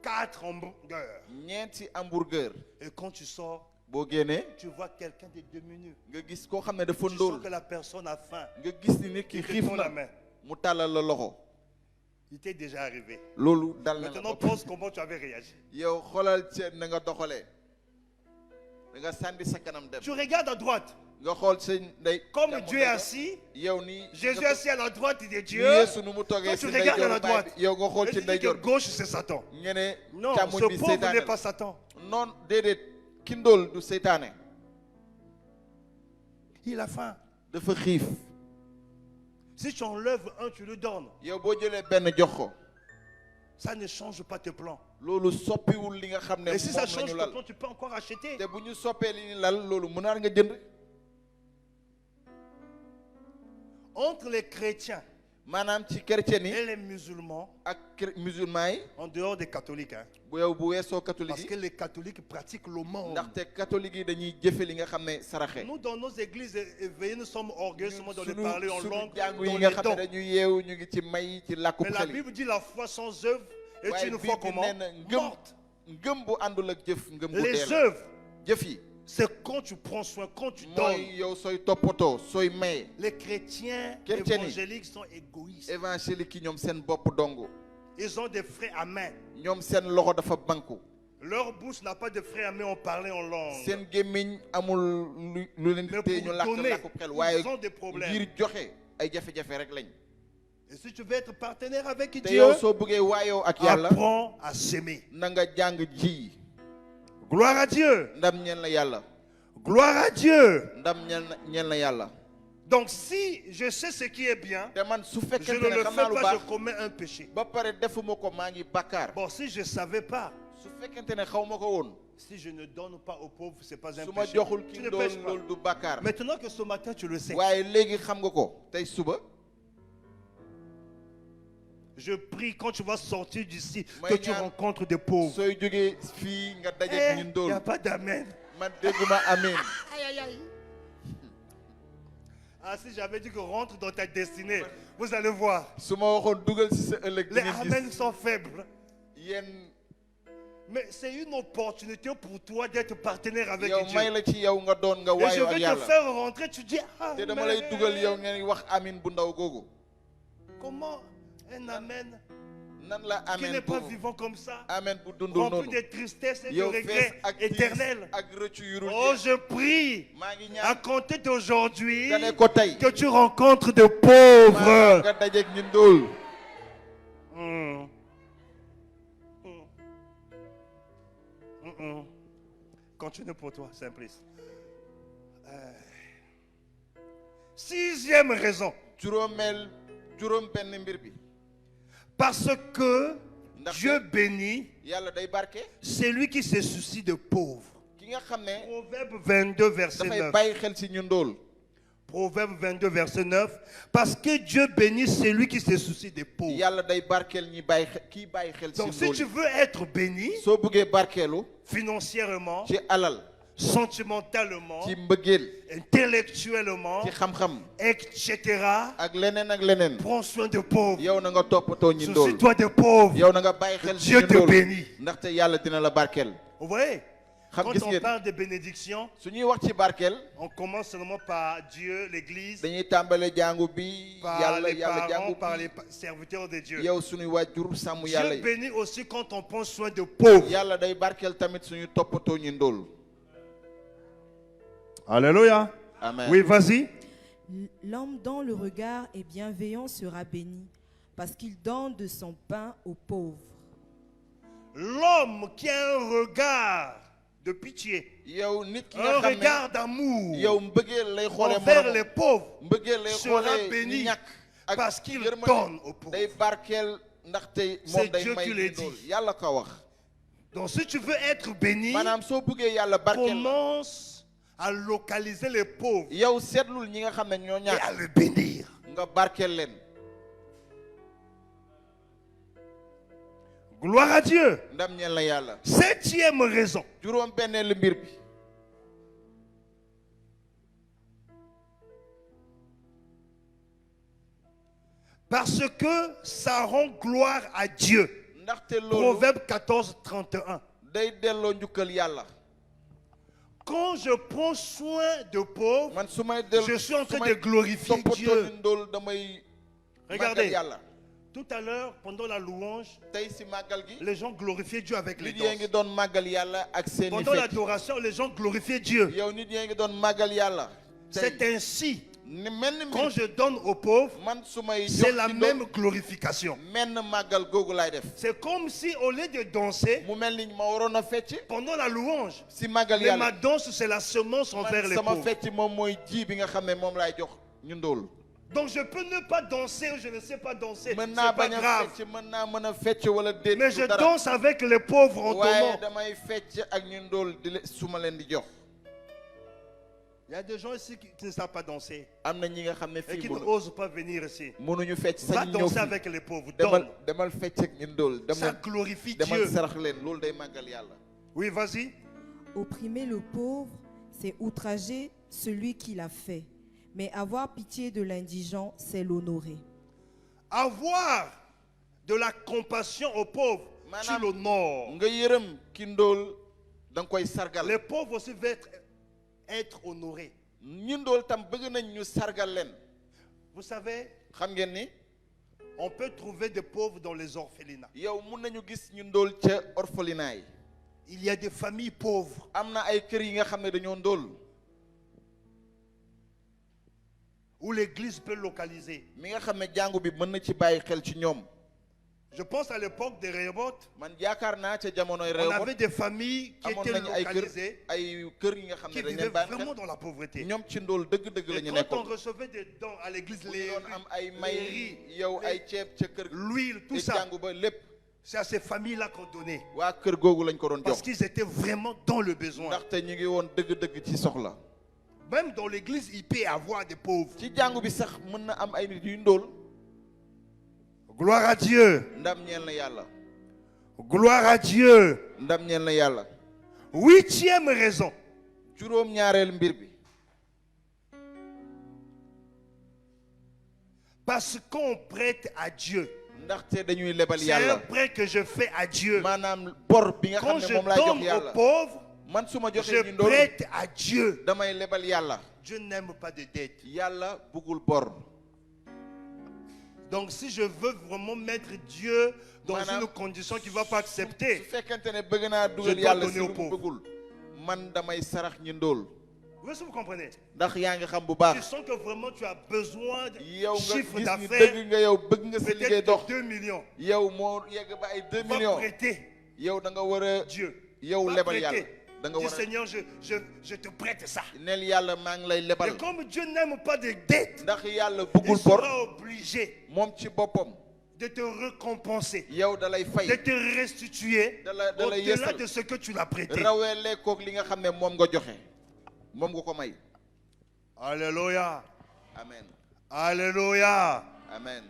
4 hamburgers. Et quand tu sors, tu vois quelqu'un de diminué. Tu sens que la personne a faim. Il te tend la main. Il t'est déjà arrivé. Maintenant, pense comment tu avais réagi. Tu regardes à droite. Comme Dieu est assis, Jésus est assis à la droite de Dieu. Quand tu regardes à la droite, et tu dis que gauche c'est Satan. Non, ce pauvre n'est pas Satan. Il a faim. Si tu enlèves un, tu le donnes. Ça ne change pas tes plans. Et si ça change tes plans, tu peux encore acheter. Entre les chrétiens et les musulmans, en dehors des catholiques, hein, parce que les catholiques pratiquent le monde. Nous, dans nos églises éveillées, nous sommes orgueilleux de parler en langue, dans les dons. Mais la Bible dit la foi sans œuvre est une foi comment? Morte. Les œuvres, c'est quand tu prends soin, quand tu donnes. Les chrétiens évangéliques sont égoïstes. Ils ont des freins à main. Leur bouche n'a pas de freins à main en parlant en langue. Mais pour donner, ils ont des problèmes. Et si tu veux être partenaire avec Dieu, apprends à s'aimer. Gloire à Dieu. Gloire à Dieu. Donc si je sais ce qui est bien, je ne le fais pas, je commets un péché. Bon, si je ne savais pas, si je ne donne pas aux pauvres, ce n'est pas un péché. Tu ne pêches pas. Maintenant que ce matin tu le sais, je prie quand tu vas sortir d'ici que tu rencontres des pauvres. Il n'y a pas d'amen. Aïe, aïe, aïe. Ah, si j'avais dit que rentre dans ta destinée, vous allez voir. Les amens sont faibles. Mais c'est une opportunité pour toi d'être partenaire avec Dieu. Et je vais te faire rentrer, tu dis amen. Comment un amen qui n'est pas vivant comme ça, rempli de tristesse et de regrets éternels? Oh, je prie à compter d'aujourd'hui que tu rencontres de pauvres. Continue pour toi, Simplice. 6e raison. Parce que Dieu bénit celui qui se soucie de pauvres. Proverbe 22, verset 9. Proverbe 22, verset 9. Parce que Dieu bénit celui qui se soucie des pauvres. Donc si tu veux être béni financièrement, sentimentalement, intellectuellement, etc., prends soin de pauvres. Soucie-toi des pauvres. Dieu te bénit. Vous voyez? Quand on parle de bénédiction, on commence seulement par Dieu, l'Église, par les parents, par les serviteurs de Dieu. Dieu bénit aussi quand on prend soin de pauvres. Alléluia. Amen. Oui, vas-y. L'homme dont le regard est bienveillant sera béni, parce qu'il donne de son pain aux pauvres. L'homme qui a un regard de pitié, un regard d'amour envers les pauvres sera béni parce qu'il donne aux pauvres. C'est Dieu qui le dit. Donc si tu veux être béni, commence à localiser les pauvres et à le bénir. Gloire à Dieu. 7e raison. Parce que ça rend gloire à Dieu. Proverbe 14, 31. Quand je prends soin de pauvres, je suis en train de glorifier Dieu. Regardez. Tout à l'heure, pendant la louange, les gens glorifiaient Dieu avec les danses. Pendant l'adoration, les gens glorifiaient Dieu. C'est ainsi. Quand je donne aux pauvres, c'est la même glorification. C'est comme si au lieu de danser, pendant la louange, ma danse c'est la semence envers les pauvres. Donc je peux ne pas danser ou je ne sais pas danser, c'est pas grave. Mais je danse avec les pauvres en donnant. Il y a des gens ici qui ne savent pas danser et qui n'osent pas venir ici. Va danser avec les pauvres, donne. Ça glorifie Dieu. Oui, vas-y. Opprimer le pauvre, c'est outrager celui qui l'a fait. Mais avoir pitié de l'indigent, c'est l'honorer. Avoir de la compassion aux pauvres, tu l'honores. Les pauvres aussi veulent être honorés. Vous savez, on peut trouver des pauvres dans les orphelinats. Il y a des familles pauvres. Où l'église peut localiser. Je pense à l'époque de Rehoboth, on avait des familles qui étaient localisées, qui vivaient vraiment dans la pauvreté. Et quand on recevait des dons à l'église, les riz, l'huile, tout ça, c'est à ces familles-là qu'on donnait. Parce qu'ils étaient vraiment dans le besoin. Même dans l'église, il peut y avoir des pauvres. Gloire à Dieu. Gloire à Dieu. 8e raison. Parce qu'on prête à Dieu. C'est un prêt que je fais à Dieu. Quand je donne aux pauvres, je prête à Dieu. Dieu n'aime pas de dettes. Donc si je veux vraiment mettre Dieu dans une condition qu'il ne va pas accepter, je dois donner aux pauvres. Oui, si vous comprenez. Tu sens que vraiment tu as besoin de chiffre d'affaires, peut-être de 2 millions. Va prêter Dieu. Va prêter. Dis Seigneur, je te prête ça. Et comme Dieu n'aime pas de dettes, il sera obligé de te récompenser, de te restituer au-delà de ce que tu l'as prêté. Alléluia. Amen. Alléluia. Amen.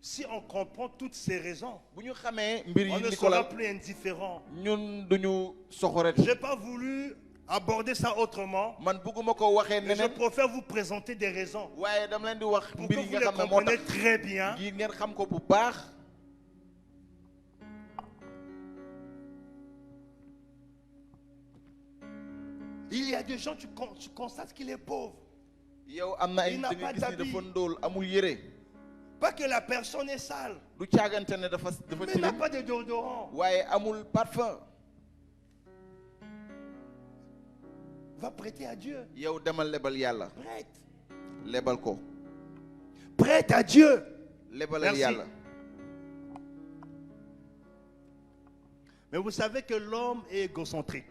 Si on comprend toutes ces raisons, on ne sera plus indifférent. Je n'ai pas voulu aborder ça autrement, mais je préfère vous présenter des raisons pour que vous les compreniez très bien. Il y a des gens, tu constates qu'il est pauvre. Il n'a pas d'habit. Pas que la personne est sale. Mais il n'a pas de déodorant. Parfum. Va prêter à Dieu. Prête. Prête à Dieu. Merci. Mais vous savez que l'homme est égocentrique.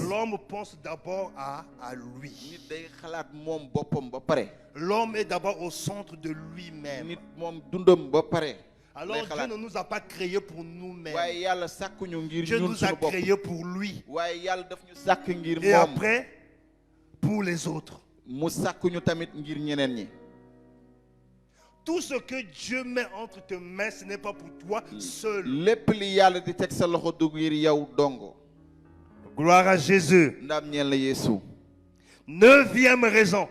L'homme pense d'abord à lui. L'homme est d'abord au centre de lui-même. Alors Dieu ne nous a pas créés pour nous-mêmes. Dieu nous a créés pour lui. Et après, pour les autres. Tout ce que Dieu met entre tes mains, ce n'est pas pour toi seul. Gloire à Jésus. 9e raison.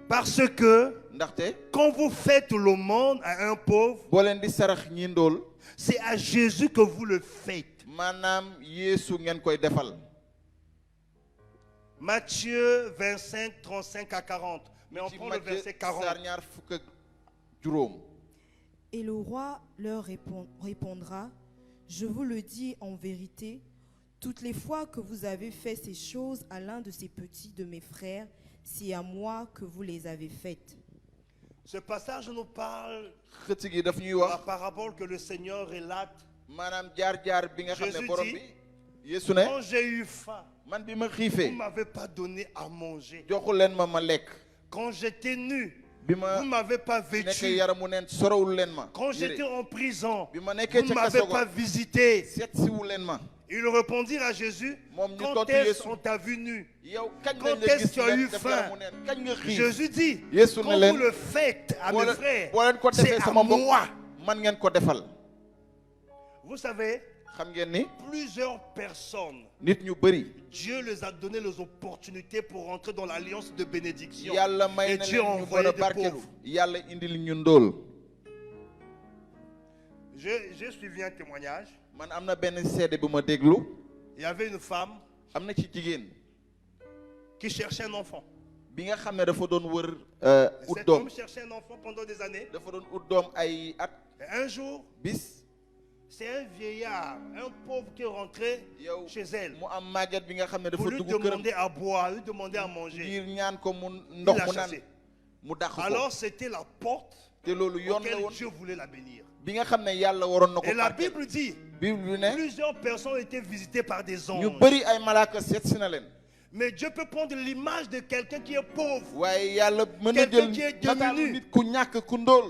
Parce que quand vous faites le monde à un pauvre, c'est à Jésus que vous le faites. Matthieu 25, 35 à 40. Mais on prend le verset 40. Et le roi leur répondra, je vous le dis en vérité, toutes les fois que vous avez fait ces choses à l'un de ces petits de mes frères, c'est à moi que vous les avez faites. Ce passage nous parle de la parabole que le Seigneur relate. Jésus dit, quand j'ai eu faim, vous ne m'avez pas donné à manger. Quand j'étais nu, vous ne m'avez pas vêtu. Quand j'étais en prison, vous ne m'avez pas visité. Ils répondirent à Jésus, quand est-ce qu'on t'a vu nu? Quand est-ce que tu as eu faim? Jésus dit, quand vous le faites à mes frères, c'est à moi. Vous savez, plusieurs personnes, Dieu les a donné les opportunités pour rentrer dans l'alliance de bénédiction. Et Dieu a envoyé des pauvres. J'ai suivi un témoignage. Il y avait une femme qui cherchait un enfant. Cette femme cherchait un enfant pendant des années. Et un jour, c'est un vieillard, un pauvre qui est rentré chez elle. Pour lui demander à boire, lui demander à manger. Il l'a chassé. Alors c'était la porte auquel Dieu voulait la bénir. Et la Bible dit, plusieurs personnes ont été visitées par des anges. Mais Dieu peut prendre l'image de quelqu'un qui est pauvre, quelqu'un qui est démuni.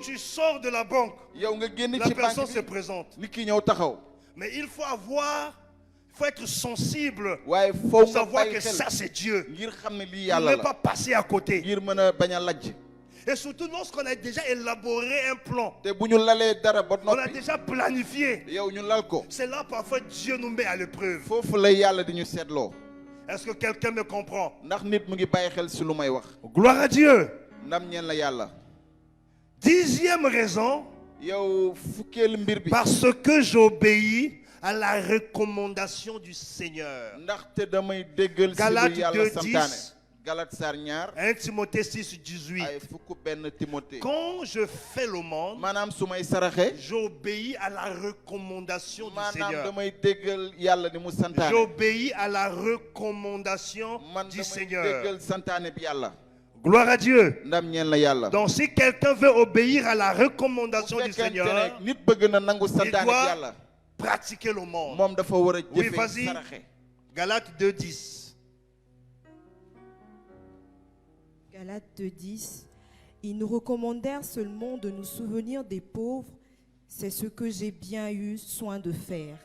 Tu sors de la banque, la personne se présente. Mais il faut être sensible pour savoir que ça c'est Dieu. Il ne peut pas passer à côté. Et surtout lorsqu'on a déjà élaboré un plan, on a déjà planifié. C'est là parfois Dieu nous met à l'épreuve. Est-ce que quelqu'un me comprend? Gloire à Dieu. 10e raison, parce que j'obéis à la recommandation du Seigneur. Galates 2:10. 1 Timothée 6:18. Quand je fais le monde, j'obéis à la recommandation du Seigneur. J'obéis à la recommandation du Seigneur. Gloire à Dieu. Donc si quelqu'un veut obéir à la recommandation du Seigneur, il doit pratiquer le monde. Oui, vas-y. Galates 2:10. Galates 2:10. Ils nous recommandèrent seulement de nous souvenir des pauvres. C'est ce que j'ai bien eu soin de faire.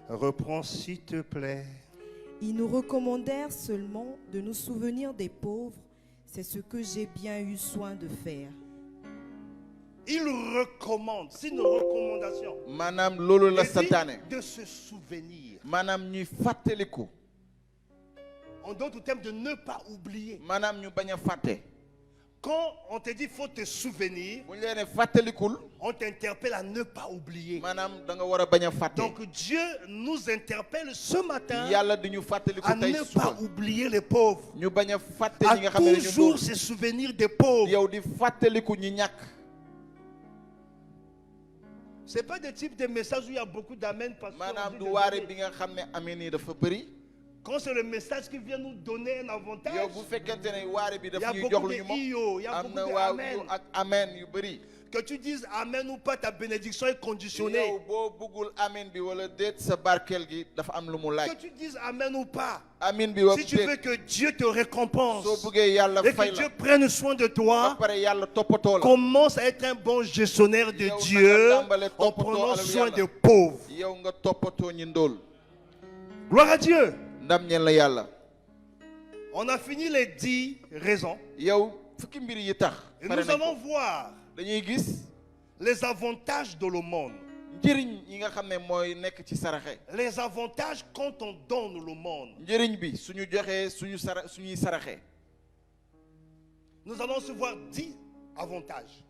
Reprends s'il te plaît. Ils nous recommandèrent seulement de nous souvenir des pauvres. C'est ce que j'ai bien eu soin de faire. Il recommande, c'est une recommandation. De se souvenir. En d'autres termes, de ne pas oublier. Quand on te dit faut te souvenir, on t'interpelle à ne pas oublier. Donc Dieu nous interpelle ce matin à ne pas oublier les pauvres, à toujours se souvenir des pauvres. Ce n'est pas des types de messages où il y a beaucoup d'amen. Quand c'est le message qui vient nous donner un avantage, il y a beaucoup de io, il y a beaucoup de amen. Que tu dises amen ou pas, ta bénédiction est conditionnée. Que tu dises amen ou pas, si tu veux que Dieu te récompense et que Dieu prenne soin de toi, commence à être un bon gestionnaire de Dieu en prenant soin des pauvres. Gloire à Dieu. On a fini les 10 raisons. Et nous allons voir les avantages de l'aumône. Les avantages quand on donne l'aumône. Nous allons se voir 10 avantages.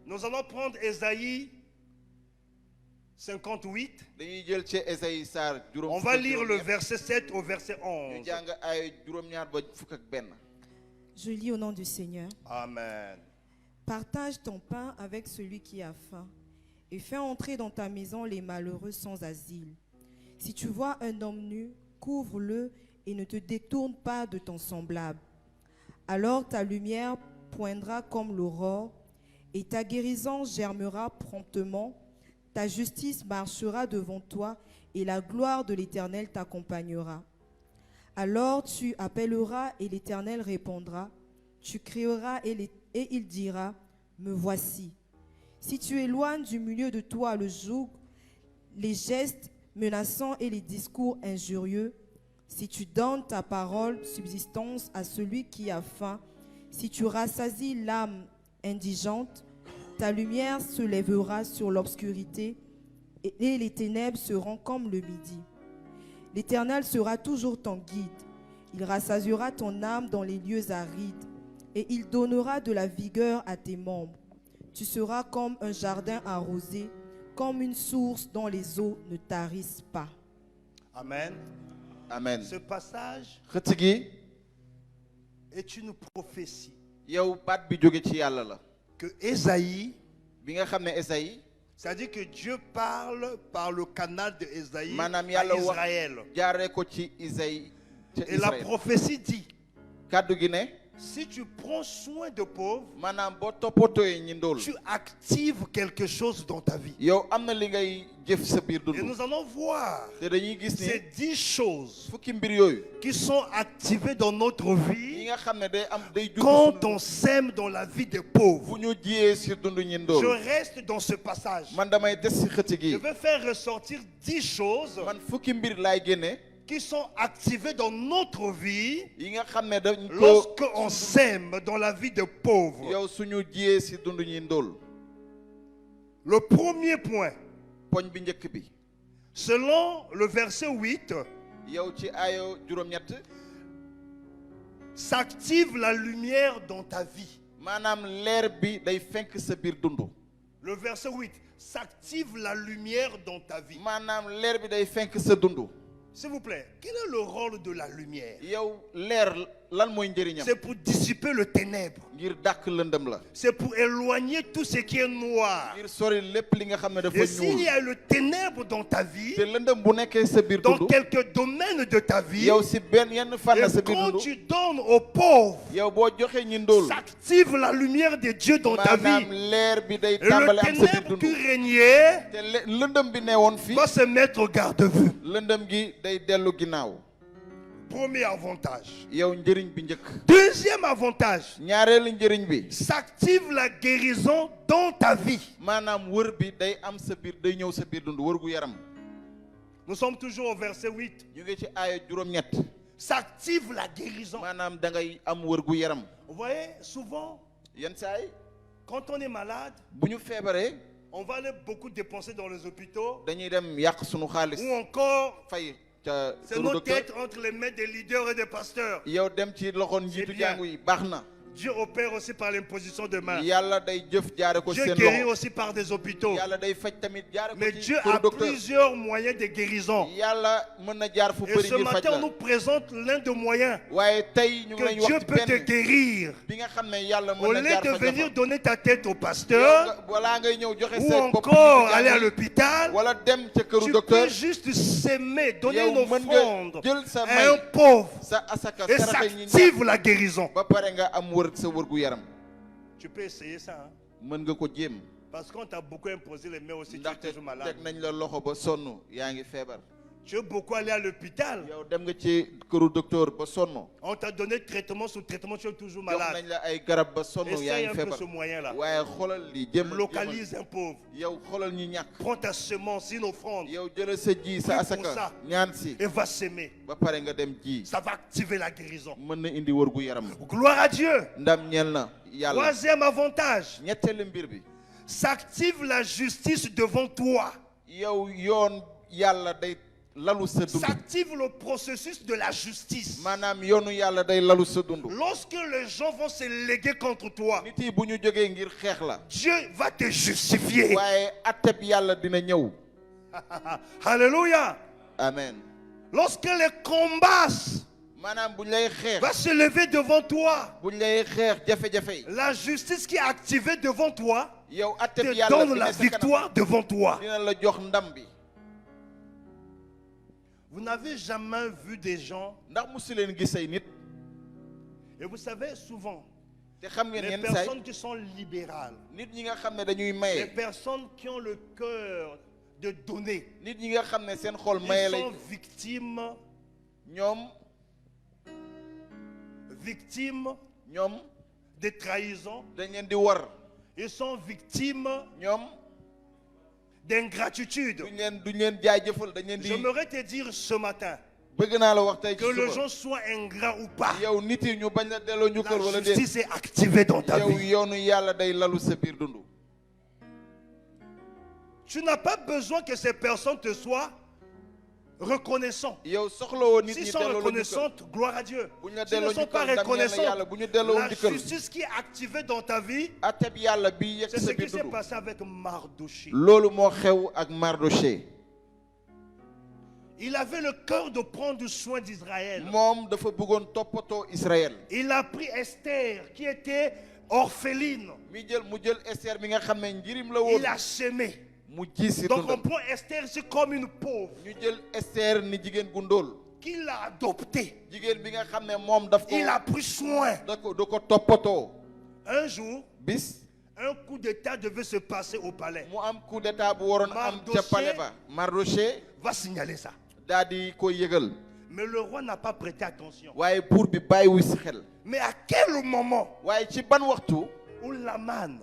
Nous allons prendre Ésaïe 58. On va lire le verset 7 au verset 11. Je lis au nom du Seigneur. Amen. Partage ton pain avec celui qui a faim et fais entrer dans ta maison les malheureux sans asile. Si tu vois un homme nu, couvre-le et ne te détourne pas de ton semblable. Alors ta lumière poindra comme l'aurore et ta guérison germera promptement. Ta justice marchera devant toi et la gloire de l'Éternel t'accompagnera. Alors tu appelleras et l'Éternel répondra. Tu crieras et il dira, me voici. Si tu éloignes du milieu de toi le joug, les gestes menaçants et les discours injurieux, si tu donnes ta parole subsistance à celui qui a faim, si tu rassasies l'âme indigente, ta lumière se lèvera sur l'obscurité et les ténèbres seront comme le midi. L'Éternel sera toujours ton guide. Il rassasiera ton âme dans les lieux arides et il donnera de la vigueur à tes membres. Tu seras comme un jardin arrosé, comme une source dont les eaux ne tarissent pas. Amen. Amen. Ce passage est une prophétie que Ésaïe, c'est-à-dire que Dieu parle par le canal de Ésaïe à Israël. Et la prophétie dit, si tu prends soin de pauvres, tu actives quelque chose dans ta vie. Et nous allons voir ces 10 choses qui sont activées dans notre vie quand on sème dans la vie des pauvres. Je reste dans ce passage. Je vais faire ressortir 10 choses qui sont activées dans notre vie lorsqu'on sème dans la vie des pauvres. Le premier point, selon le verset 8, s'active la lumière dans ta vie. Le verset 8, s'active la lumière dans ta vie. S'il vous plaît, quel est le rôle de la lumière? C'est pour dissiper le ténèbre. C'est pour éloigner tout ce qui est noir. Et s'il y a le ténèbre dans ta vie, dans quelques domaines de ta vie, et quand tu donnes aux pauvres, s'active la lumière de Dieu dans ta vie. Et le ténèbre qui régnait va se mettre au garde-vue. Premier avantage. Deuxième avantage, s'active la guérison dans ta vie. Nous sommes toujours au verset 8. S'active la guérison. Vous voyez, souvent, quand on est malade, on va aller beaucoup dépenser dans les hôpitaux, ou encore c'est notre tête entre les mains des leaders et des pasteurs. C'est bien. Dieu opère aussi par l'imposition de mains. yàlla day jëf jaare ko Dieu seen guérit loxo aussi par des hôpitaux. yàlla day faj tamit jaare ko Mais ci Dieu këru a docteur plusieurs moyens de guérison. yàlla mën na jaar fu Et bëri ce ngir faj matin, on la nous présente l'un des moyens waaye tey ñu ngi que lañ Dieu wax ci peut te benn guérir. bi nga xam ne yàlla Au mën lieu na jaar de faj la venir fa donner ta tête au pasteur balaa ngay ñëw joxe ou sa bopp encore ci aller à jàng l'hôpital, wala dem ca këru tu docteur peux juste s'aimer, donner yow une mën nga offrande jël sa à may un pauvre sa asaka et saraxe ñi s'active la guérison. ba pare nga am sa wërgu yaram Tu peux essayer ça, hein? mën nga ko jéem Parce qu'on t'a beaucoup imposé les mains aussi, tu es ndaxte toujours malade. teg nañ la loxo ba sonn yaa ngi feebar Tu veux beaucoup aller à l'hôpital. yow dem nga ci këru docteur ba sonn On t'a donné traitement sur traitement, tu es toujours jox malade. nañ la ay garab ba sonn yaa Essaye ngi un peu feebar ce moyen-là. waaye xoolal lii jéem Localise un pauvre. yow xoolal ñi ñàkk Prends ta semence, une offrande yow jëlal sa ji sa Prie pour ça. asaka ñaan si et va s'aimer. ba pare nga dem ji Ça va activer la guérison. mën na indi wërgu yaram Gloire à Dieu. ndam ñeel na yàlla Troisième avantage, ñetteelu mbir bi s'active la justice devant toi. yow yoon yàlla day lalu sa dund S'active le processus de la justice. maanaam yoonu yàlla day lalu sa dund Lorsque les gens vont se léguer contre toi, nit yi bu ñu jógee ngir xeex la Dieu va te justifier. waaye atteb yàlla dina ñëw Alléluia. amen Lorsque les combats maanaam bu ñu lay xeex vont se lever devant toi, bu ñu lay xeex jafe-jafe yi la justice qui est activée devant toi yow te atteb yàlla donne bi la ne sa kanam victoire devant toi. dina la jox ndam bi Vous n'avez jamais vu des gens, ndax musu leen gis ay nit et vous savez souvent, te xam ngeen les yenn saay personnes qui sont libérales, nit ñi nga xam ne dañuy les maye personnes qui ont le cœur de donner, nit ñi nga xam ne seen xol maye ils lay sont victimes ñoom de trahison, dañ leen di war ils sont victimes ñoom d'ingratitude. duñ leen jaajëfal dañ leen di J'aimerais te dire ce matin bëgg naa la wax tey ci que les suba gens soient ingrats ou pas, yow nit yi ñu bañ la delloo njukkal la wala déet justice est activée dans ta yow vie. yoonu yàlla day lalu sa biir dund Tu n'as pas besoin que ces personnes te soient reconnaissants. yow soxlawoo nit S'ils ñi sont delloo la njukkal reconnaissantes, gloire à Dieu. bu ñu la S'ils ne delloo sont pas njukkal ndam ñeel na reconnaissants, yàlla bu ñu delloo la njukkal justice qui est activée dans ta vie, atteb yàlla bi yegg c'est sa ce qui biir s'est dund passé avec Mardoché. loolu moo xew ak Mardoché Il avait le cœur de prendre soin d'Israël. moom dafa bëggoon toppatoo Israël Il a pris Esther, qui était orpheline. mu jël Esther mi nga xam ne njirim la woon Il a semé. mu ji si Donc on dundam prend Esther, c'est comme une pauvre ñu jël Esther ni jigéen gu ndóol qu'il a adoptée. jigéen bi nga xam ne moom daf ko Il a pris soin. da ko toppatoo Un jour, bis un coup d'État devait se passer au palais. mu am coup d'état bu waroon am ca palais ba Mardoché Va signaler ça. daal di koy yëgal Mais le roi n'a pas prêté attention. waaye buur bi bàyyiwu si xel Mais à quel moment waaye ci ban waxtu où Laman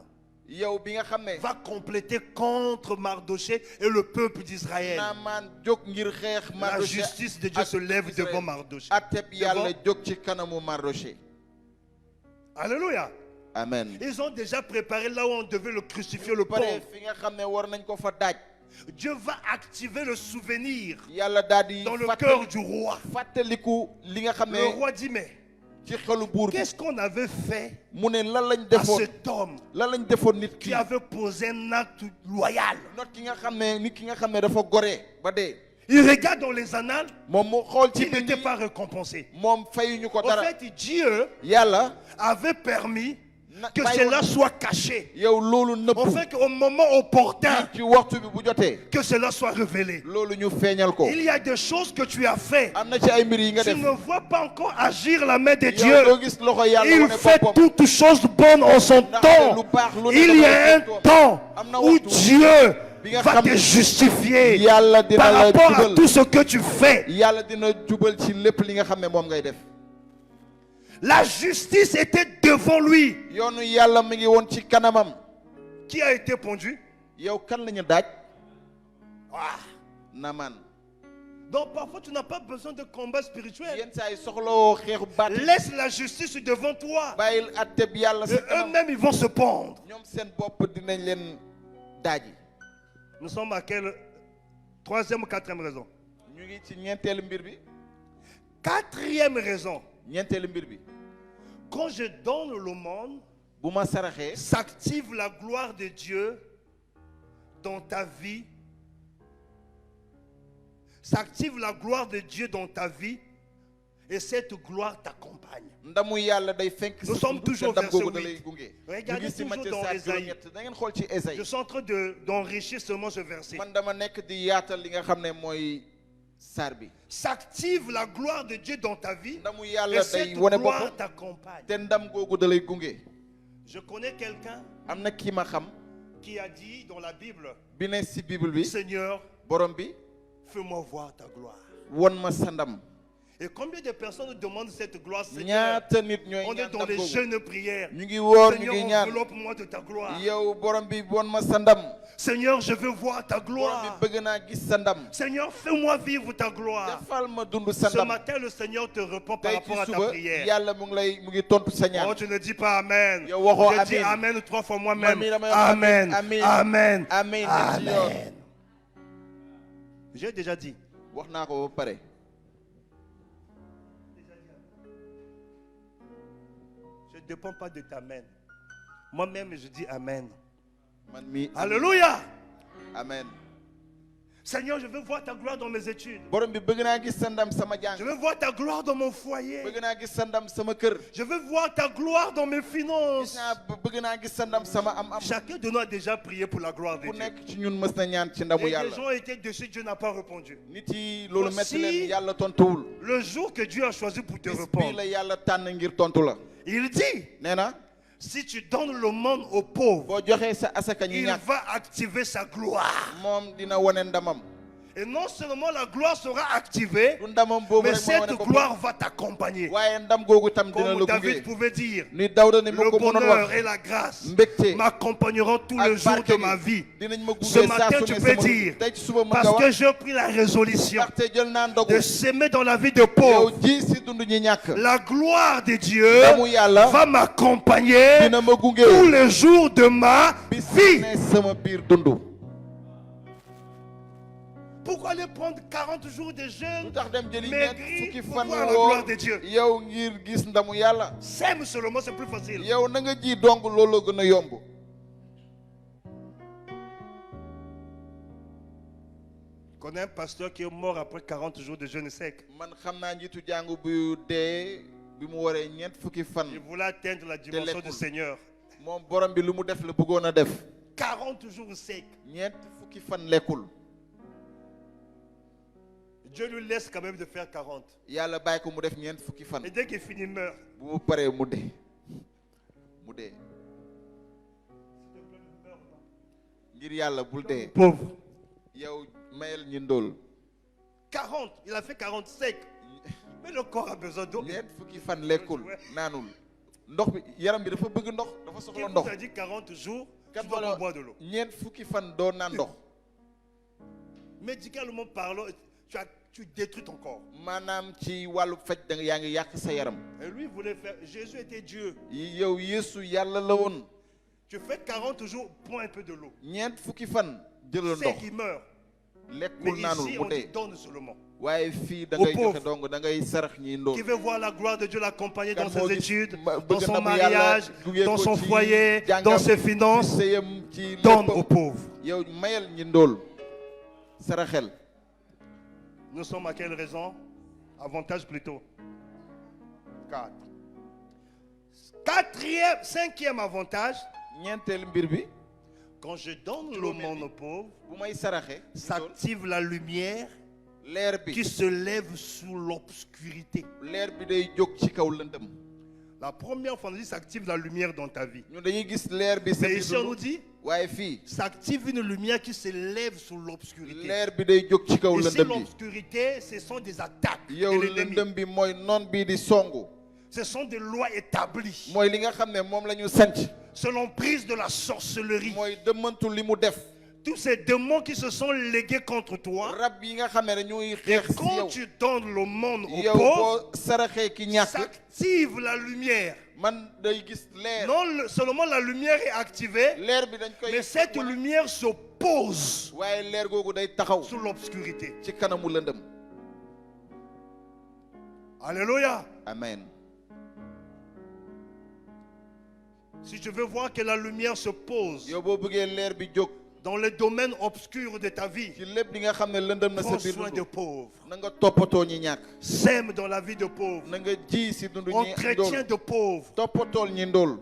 yow bi nga xam ne va compléter contre Mardoché et le peuple d'Israël? Naamaan jóg ngir xeex La Mardoché justice de Dieu se lève devant Mardoché. atteb yàlla jóg ci kanamu Mardoché Alléluia. amen Ils ont déjà préparé là où on devait le crucifier, le pare pauvre. fi nga xam ne war nañ ko fa daaj Dieu va activer le souvenir yàlla daal di dans le cœur du roi. fàttaliku li nga xam Le ne roi dit, mais ci xelu buur bi qu'est-ce qu'on avait fait mu ne lan lañ à defoon cet homme lan lañ defoon nit qui ki avait posé un acte loyal? not ki nga xam ne nit ki nga xam ne dafa gore ba dee Il regarde dans les annales, moom mu xool ci il bind n'était yi pas récompensé. moom fayuñu ko En dara fait, Dieu yàlla avait permis que bàyyi cela woon soit caché. yow loolu En nëbbu fait, qu'au moment opportun, ci waxtu bi bu jotee que cela soit révélé. loolu ñu feeñal ko Il y a des choses que tu as fait. am na ci ay mbir yi nga Tu def ne vois pas encore agir la main de yow Dieu. doo gis loxo yàlla Il wane fait boppam toutes choses bonnes en son temps. Il y a un temps où Dieu va te justifier yàlla dina par la rapport à jubal tout ce que tu fais. yàlla dina jubal ci lépp li nga xam ne moom ngay def La justice était devant lui. yoonu yàlla mi ngi woon ci kanamam Qui a été pondu? yow kan la ñu daaj Ah. Naamaan Donc parfois tu n'as pas besoin de combat spirituel. yenn saa yi soxlawoo xeexu baat Laisse la justice devant toi. bàyyil atteb yàlla sa Et kanam eux-mêmes ils vont se pendre. ñoom seen bopp dinañ leen daaji Nous sommes à quelle troisième ou quatrième raison? ñu ngi ci ñeenteelu mbir bi Quatrième raison. ñeenteelu mbir bi Quand je donne l'aumône, bu ma saraxee s'active la gloire de Dieu dans ta vie. S'active la gloire de Dieu dans ta vie et cette gloire t'accompagne. ndamu yàlla day fenk Nous sommes toujours ndam verset googu da lay 8. gunge. Regardez ñu gis ci toujours Matthieu dans saar Ésaïe. juróom-ñett da ngeen xool ci Ésaïe. Je suis en train d'enrichir seulement ce verset. man dama nekk di yaatal li nga xam ne mooy saar bi. S'active la gloire de Dieu dans ta vie ndamu et yàlla cette day wane gloire boppam t'accompagne. te ndam googu da lay gunge. Je connais quelqu'un am na kii ma xam qui a dit dans la Bible, bi ne si Bible bi Seigneur, borom bi fais-moi voir ta gloire. won ma sa ndam. Et combien de personnes nous demandent cette gloire, Seigneur? ñaata nit ñooy On est ñaan dans ndam les googu. jeûnes prières. ñu ngi woor ñu Seigneur, ngi ñaan. enveloppe-moi de ta gloire. yow borom bi won ma sa ndam. Seigneur, je veux voir ta borom gloire. bi bëgg naa gis sa ndam. Seigneur, fais-moi vivre ta gloire. defal ma dund sa Ce ndam. matin, le Seigneur te répond par tey rapport ci à ta suba prière. yàlla mu ngi tontu sa ñaan. Oh, tu ne dis pas Amen. Yow waxoo Je dis Amen. Amen 3 fois moi-même. Man mii damay wax Amen. Amen. Amen. Amen. Amen. J'ai déjà dit. wax naa ko ba pare. Je ne dépends pas de ta main. Moi-même, je dis Amen. man mii Alléluia. amen. Seigneur, je veux voir ta gloire dans mes études. borom bi bëgg naa gis sa ndam sama Je jàng. veux voir ta gloire dans mon foyer. bëgg naa gis sa ndam sama kër. Je veux voir ta gloire dans mes finances. bëgg naa gis sa ndam sama am-am. Chacun de nous a déjà prié pour la gloire de ku Dieu. nekk ci ñun mës na ñaan ci ndamu Et les yàlla. gens étaient dessus, Dieu n'a pas répondu. nit yi loolu metti Aussi, leen yàlla tontuwul. Le jour que Dieu a choisi pour te bis bii répondre, la yàlla tànn ngir tontu la. il dit, nee na si tu donnes le monde aux pauvres, boo joxee sa asaka ñi il ñàkk va activer sa gloire. moom dina wane ndamam. Et non seulement la gloire sera activée, du ndamam boobu mais rek mooy wane cette boppam. gloire va t'accompagner. waaye ndam googu tam dina Comme la David gunge. pouvait dire, ni Dawda ni ma le ko mënoon bonheur wax. et la grâce mbégte m'accompagneront tous les ak jours barke de gi ma vie. dinañ ma gunge Ce saa matin, su tu ne peux sama dire, tey ci suba mën nga parce que wax j'ai pris la résolution ndaxte jël naa ndogu de s'aimer dans la vie de yow pauvre. ji si dund ñi ñàkk. La gloire de Dieu ndamu yàlla va m'accompagner dina ma gunge tous les jours de ma bis vie. ne sama biir dund. Pourquoi aller prendre 40 jours de lu jeûne, tax dem jëli maigrir ñeent fukki pour fan voir la woo gloire de Dieu? yow ngir gis ndamu yàlla. Sème seulement, c'est plus facile. yow na nga ji dong loolu gën a yomb. Je connais un pasteur qui est mort après 40 jours de jeûne sec. man xam naa njiitu jàngu bu dee bi mu waree ñeent fukki fan. Il voulait atteindre la dimension du Seigneur. moom borom bi lu mu def la bëggoon a def. 40 jours secs. ñeent fukki fan lekkul. Dieu lui laisse quand même de faire 40. yàlla bàyyi ko mu def ñeent fukki fan. Et dès qu'il finit, il meurt. bu mu paree mu dee. mu dee. ngir yàlla bul dee. Pauvre. yow mayel ñi ndóol. 40. Il a fait 40 secs. Mais le corps a besoin d'eau. ñeent fukki fan lekkul naanul. ndox bi yaram bi dafa bëgg ndox dafa soxla Quelqu'un ndox. t'a dit 40 jours, Kat tu dois wala pas boire de l'eau. ñeent fukki fan doo naan ndox. Médicalement parlant, tu détruis ton corps. maanaam ci wàllu faj da nga yaa ngi yàq sa yaram. Et lui, il voulait faire. Jésus était Dieu. yow Yeesu yàlla la woon. Tu fais 40 jours, prends un peu de l'eau. ñeent fukki fan jëlal C'est ndox. qui meurt. Mais lekkul naanul ici, mu on dit dee. donne seulement. waaye fii da Au ngay pauvre. joxe dong da ngay sarax ñi ndóol. Qui veut voir la gloire de Dieu l'accompagner dans Kan ses moo gis études, bëgg dans son ndamu yàlla mariage, gunge dans ko son ci foyer, jàngam, dans ses finances. ci sëyam, ci Donne léppam. aux pauvres. yow mayal ñi ndóol. saraxel. Nous sommes à quelle raison? Avantage plutôt. 4. Cinquième avantage. ñeenteel mbir bi. Quand je donne l'aumône aux pauvres, bu may saraxe. s'active la lumière leer bi. qui se lève sous l'obscurité. leer bi day jóg ci kaw lëndëm. La première fois, on dit s'active la lumière dans ta vie. ñun dañuy gis leer bi. Mais ici, on nous dit waaye fii. s'active une lumière qui se lève sous l'obscurité. leer bi day jóg ci kaw Et si lëndëm bi. l'obscurité, ce sont des attaques de yow l'ennemi. lëndëm bi mooy noon bii di songu. Ce sont des lois établies. mooy li nga xam ne moom la ñu sanc. C'est l'emprise de la sorcellerie. mooy dëmmantu li mu def. Tous ces démons qui se sont légués contre toi. rab yi nga xam ne ñuy Et xeex si quand yow. tu donnes le monde aux yow pauvres, boo saraxee ki ñàkk. s'active la lumière. man day gis leer. Non seulement la lumière est activée, leer bi dañ koy. mais cette lumière s'oppose waaye leer googu day taxaw. sous l'obscurité. ci kanamu lëndëm. Alléluia. amen. Si je veux voir que la lumière se pose yow boo bëggee leer bi jóg dans les domaines obscurs de ta vie, ci lépp li nga xam ne lëndëm na sa prends biir soin de dund pauvres. na nga toppatoo ñi ñàkk Sème dans la vie de pauvres. na nga ji si dund ñi Entretien ndóol de pauvres. toppatool ñi ndóol.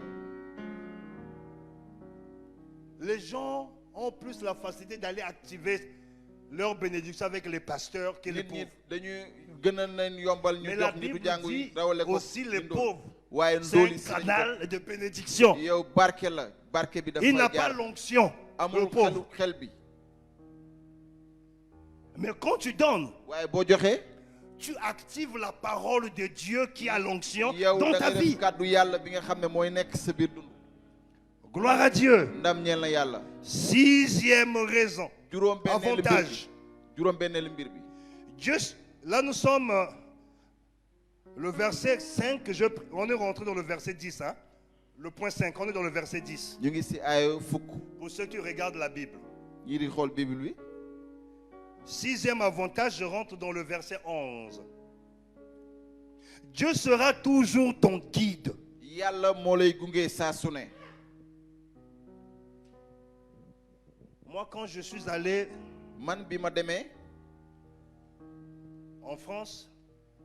Les gens ont plus la facilité d'aller activer leur bénédiction avec les pasteurs que les nit ñi pauvres. dañuy gën a leen yombal ñu Mais la jox ñi du Bible jàngu dit rawale ko aussi les ndóol. pauvres. waaye C'est ndóol yi un si lañ canal de bénédiction. ko yow barke la barke bi dafa Il n'a pas jaar l'onction, le amul pauvre. xel bi Mais quand tu donnes, waaye boo joxee tu actives la parole de Dieu qui a l'onction yow dans da ta nga vie. def kàddu yàlla bi nga xam ne mooy nekk sa biir dund. Gloire à Dieu. ndam ñeel na yàlla. 6e raison. juróom-benneelu mbir bi Avantage. juróom-benneelu mbir bi. Dieu, là nous sommes le verset 5, on est rentré dans le verset 10, hein? Le point 5, on est dans le verset 10. ñu ngi si aaya fukk Pour ceux qui regardent la Bible. ñi di xool Bible bi. 6e avantage, je rentre dans le verset 11. Dieu sera toujours ton guide. yàlla moo lay gunge saa su ne. Moi, quand je suis allé man bi ma demee en France,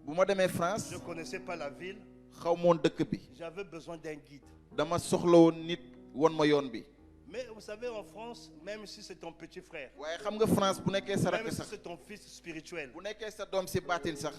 bu ma demee France je ne connaissais pas la ville. xaw moon dëkk bi. J'avais besoin d'un guide. dama soxla woon nit won ma yoon bi. Mais vous savez, en France, même si c'est ton petit frère, waaye xam nga France bu nekkee sa même rakk si sax c'est ton fils spirituel, bu nekkee sa doom si baatin sax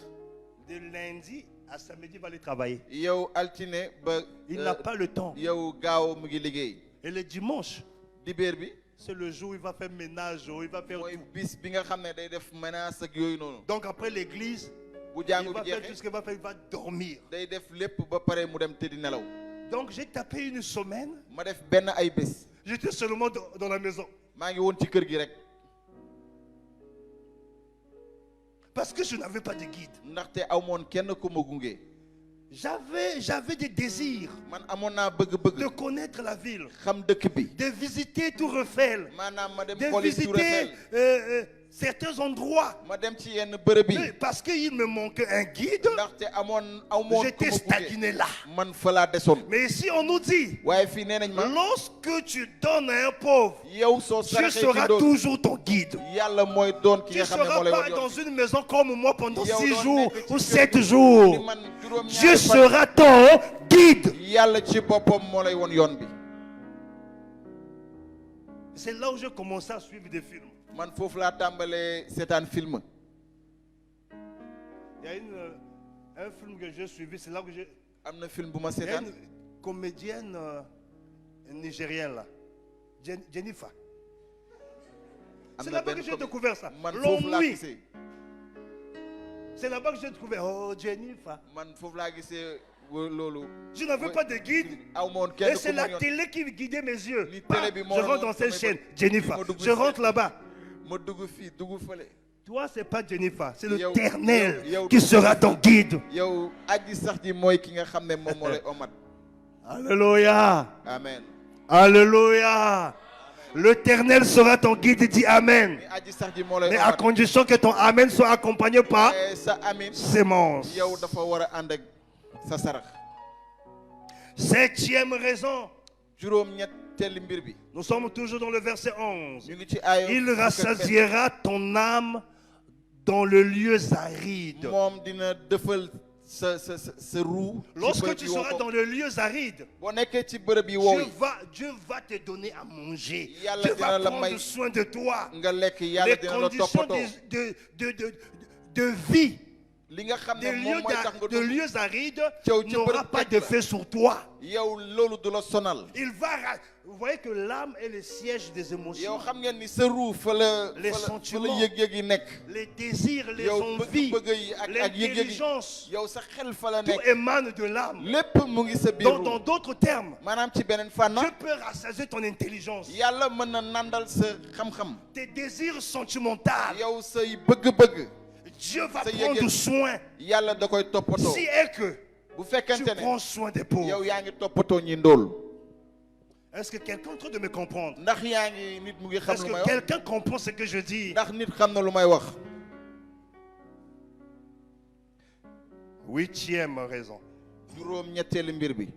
de lundi à samedi, il va aller travailler. yow altine ba Il n'a pas le temps. yow gaaw mu ngi liggéey. Et le dimanche, dibéer bi c'est le jour où il va faire ménage, où il va faire mooy tout. bis bi nga xam ne day def menace ak yooyu noonu. Donc après l'église, bu il jàngu va bi faire tout ce jeexee qu'il va faire, il va dormir. day def lépp ba pare mu dem tëddi nelaw. Donc j'ai tapé une semaine, ma def benn ay bés j'étais seulement dans la maison. maa ngi woon ci kër gi rek Parce que je n'avais pas de guide. ndaxte amoon kenn ku ma gunge. J'avais des désirs man amoon naa de bëgg-bëgg connaître la ville, xam dëkk bi. de visiter Tour Eiffel, maanaam ma dem de xooli Tour visiter Eiffel certains endroits. ma dem ci yenn bërëb yi Mais parce qu'il me manquait un guide, ndaxte amoon ku j'étais ma gunge stagné là. man fa laa desoon. Mais ici on nous dit, waaye fii nee nañ ma lorsque tu donnes à un pauvre, yow soo Dieu saraxee ci sera doon toujours ton guide. yàlla mooy doon ki Tu nga ne xam ne moo seras lay pas wan dans yoon. une maison comme moi pendant Yow 6 doon jours nekk ci ou kër 7 gi jours. ni man juróom-ñaari Dieu fan. sera ton guide. yàlla ci boppam moo lay won yoon bi. C'est là où j'ai commencé à suivre des films. man foofu laa tàmbalee seetaan film. Il y a un film que j'ai suivi, c'est là que j'ai... am na film bu ma Il y a seetaan. une comédienne nigérienne là, Jennifer. am C'est na là-bas que benn j'ai com- découvert ça. man foofu laa L'ennui. gisee. C'est là-bas que j'ai découvert. Oh, Jennifer. man foofu laa gisee loolu. Je n'avais pas de guide. aw ma woon kenn Et c'est ku ma la yoon. télé qui guidait mes yeux. Ni Bah, télé bi moo je la rentre woon dans cette samay chaîne, bët. Jennifer. Ma dugg Je rentre fii. là-bas. ma dugg fii dugg fële. Toi, c'est pas Jennifer, c'est Yow- l'Éternel yow- qui sera ton guide. yow aji sax ji mooy ki nga xam ne moom moo lay omat. Alléluia. amen. Alléluia. L'Éternel sera ton guide, dis Amen. ni aji sax ji moo lay Mais à omat. condition que ton Amen soit accompagné par sa amin. sémence. yow dafa war a ànd ak sa sarax. 7e raison. juróom-ñetteelu mbir bi. Nous sommes toujours dans le verset 11. ñu ngi ci aaya Il fukk ak benn. rassasiera ton âme dans le lieu aride. moom dina dëfal sa roue. Lorsque tu seras dans le lieu aride, boo nekkee ci bërëb yi wow yi. Dieu va te donner à manger. Yàlla Dieu dina va la prendre may soin de toi. nga lekk yàlla Les dina la conditions toppatoo. de vie, li nga xam des ne moom mooy tax nga de dund. lieux arides Caw ci n'aura bërëb pas teg la. d'effet sur toi. yow loolu du la sonal. Vous voyez que l'âme est le siège des yow émotions. xam ngeen ni sa roue fa la Les fa la sentiments. yëg-yëg yi nekk. Les désirs, les yow envies, bëgg-bëgg yi ak yëg-yëg yi. l'intelligence, yow sa xel fa la tout nekk. émane de l'âme. lépp mu ngi sa biir Dans roue. d'autres termes, maanaam ci beneen fànn. Dieu peut rassasier ton intelligence, yàlla mën na nandal sa xam-xam. tes désirs sentimentaux. yow say bëgg-bëgg. Dieu va Ça y est, prendre Dieu. soin. yàlla da koy toppatoo. Si est que bu tu fekkente ne prends soin des yow pauvres. yaa ngi toppatoo ñi ndóol. Est-ce que quelqu'un est en train de me comprendre? ndax yaa ngi nit mu ngi xam Est-ce lu may que wax. quelqu'un comprend ce que je dis? ndax nit xam na lu may wax. 8e raison. juróom-ñetteelu mbir bi.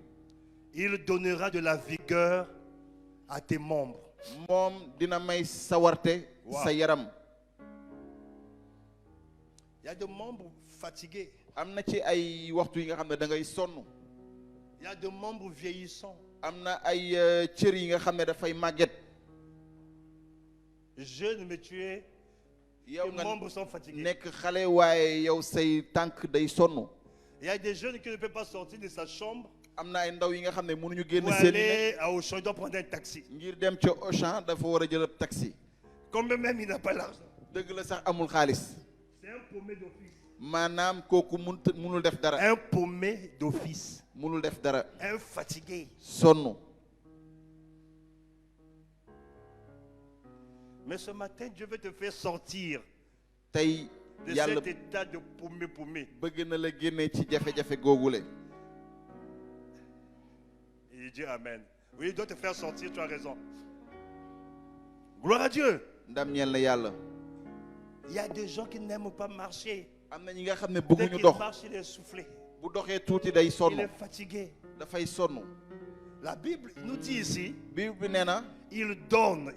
Il donnera de la vigueur à tes membres. moom dina may sawarte sa yaram. Il y a des membres fatigués. am na ci ay waxtu yi nga xam ne da ngay sonn. Il y a des membres vieillissants. am na ay cër yi nga xam ne dafay màgget. Jeune mais tu es. yow Tes membres sont fatigués. nekk xale waaye yow say tànk day sonn. Il y a des jeunes qui ne peuvent pas sortir de sa chambre. am na ay ndaw yi nga xam ne mënuñu génn Pour seen aller à Auchan, il doit prendre un taxi. ngir dem ca Auchan dafa war a jël ab taxi. Comme même il n'a pas l'argent. dëgg la sax amul xaalis. C'est un paumé d'office. maanaam kooku mënul def dara. Un paumé d'office. mënul def dara. Un fatigué. sonn. Mais ce matin, Dieu veut te faire sortir tey de yàlla cet état de paumé. bëgg na la génne ci jafe-jafe googule. Il dit Amen. Oui, il doit te faire sortir, tu as raison. Gloire à Dieu. ndam ñeel na yàlla. Il y a des gens qui n'aiment pas marcher. am na ñi nga xam ne Dès bëgguñu qu'il dox. marche, il est essoufflé. bu doxee tuuti day Il sonn. est fatigué. dafay sonn. La Bible nous dit ici, Bible bi nee na il donne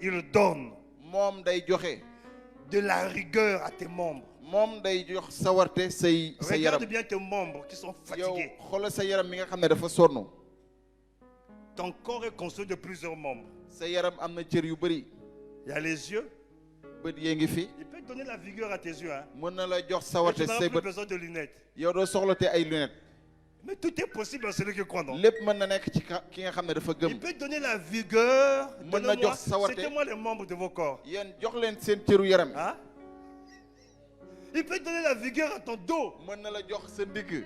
moom day joxe. de la rigueur à tes membres. moom day jox sawarte sa yaram. Regarde bien tes membres qui sont yow fatigués. xoolal sa yaram mi nga xam ne dafa sonn. Ton corps est construit de plusieurs membres. sa yaram am na cër yu bëri. Il y a les yeux. bët yee ngi fi. Il peut te donner la vigueur à tes yeux. Hein. mën na la jox Mais sawarte tu n'auras say plus bët. besoin de lunettes. yow doo soxlate ay lunettes. Mais tout est possible à celui qui croit, non? lépp mën na nekk ci ki nga xam ne dafa Il gëm. peut te donner la vigueur. Mën na Donnez-moi, jox sawarte. Citez-moi les membres de vos corps. yéen jox leen seen cëru yaram. Hein? Il peut te donner la vigueur à ton dos. mën na la jox sa ndigg.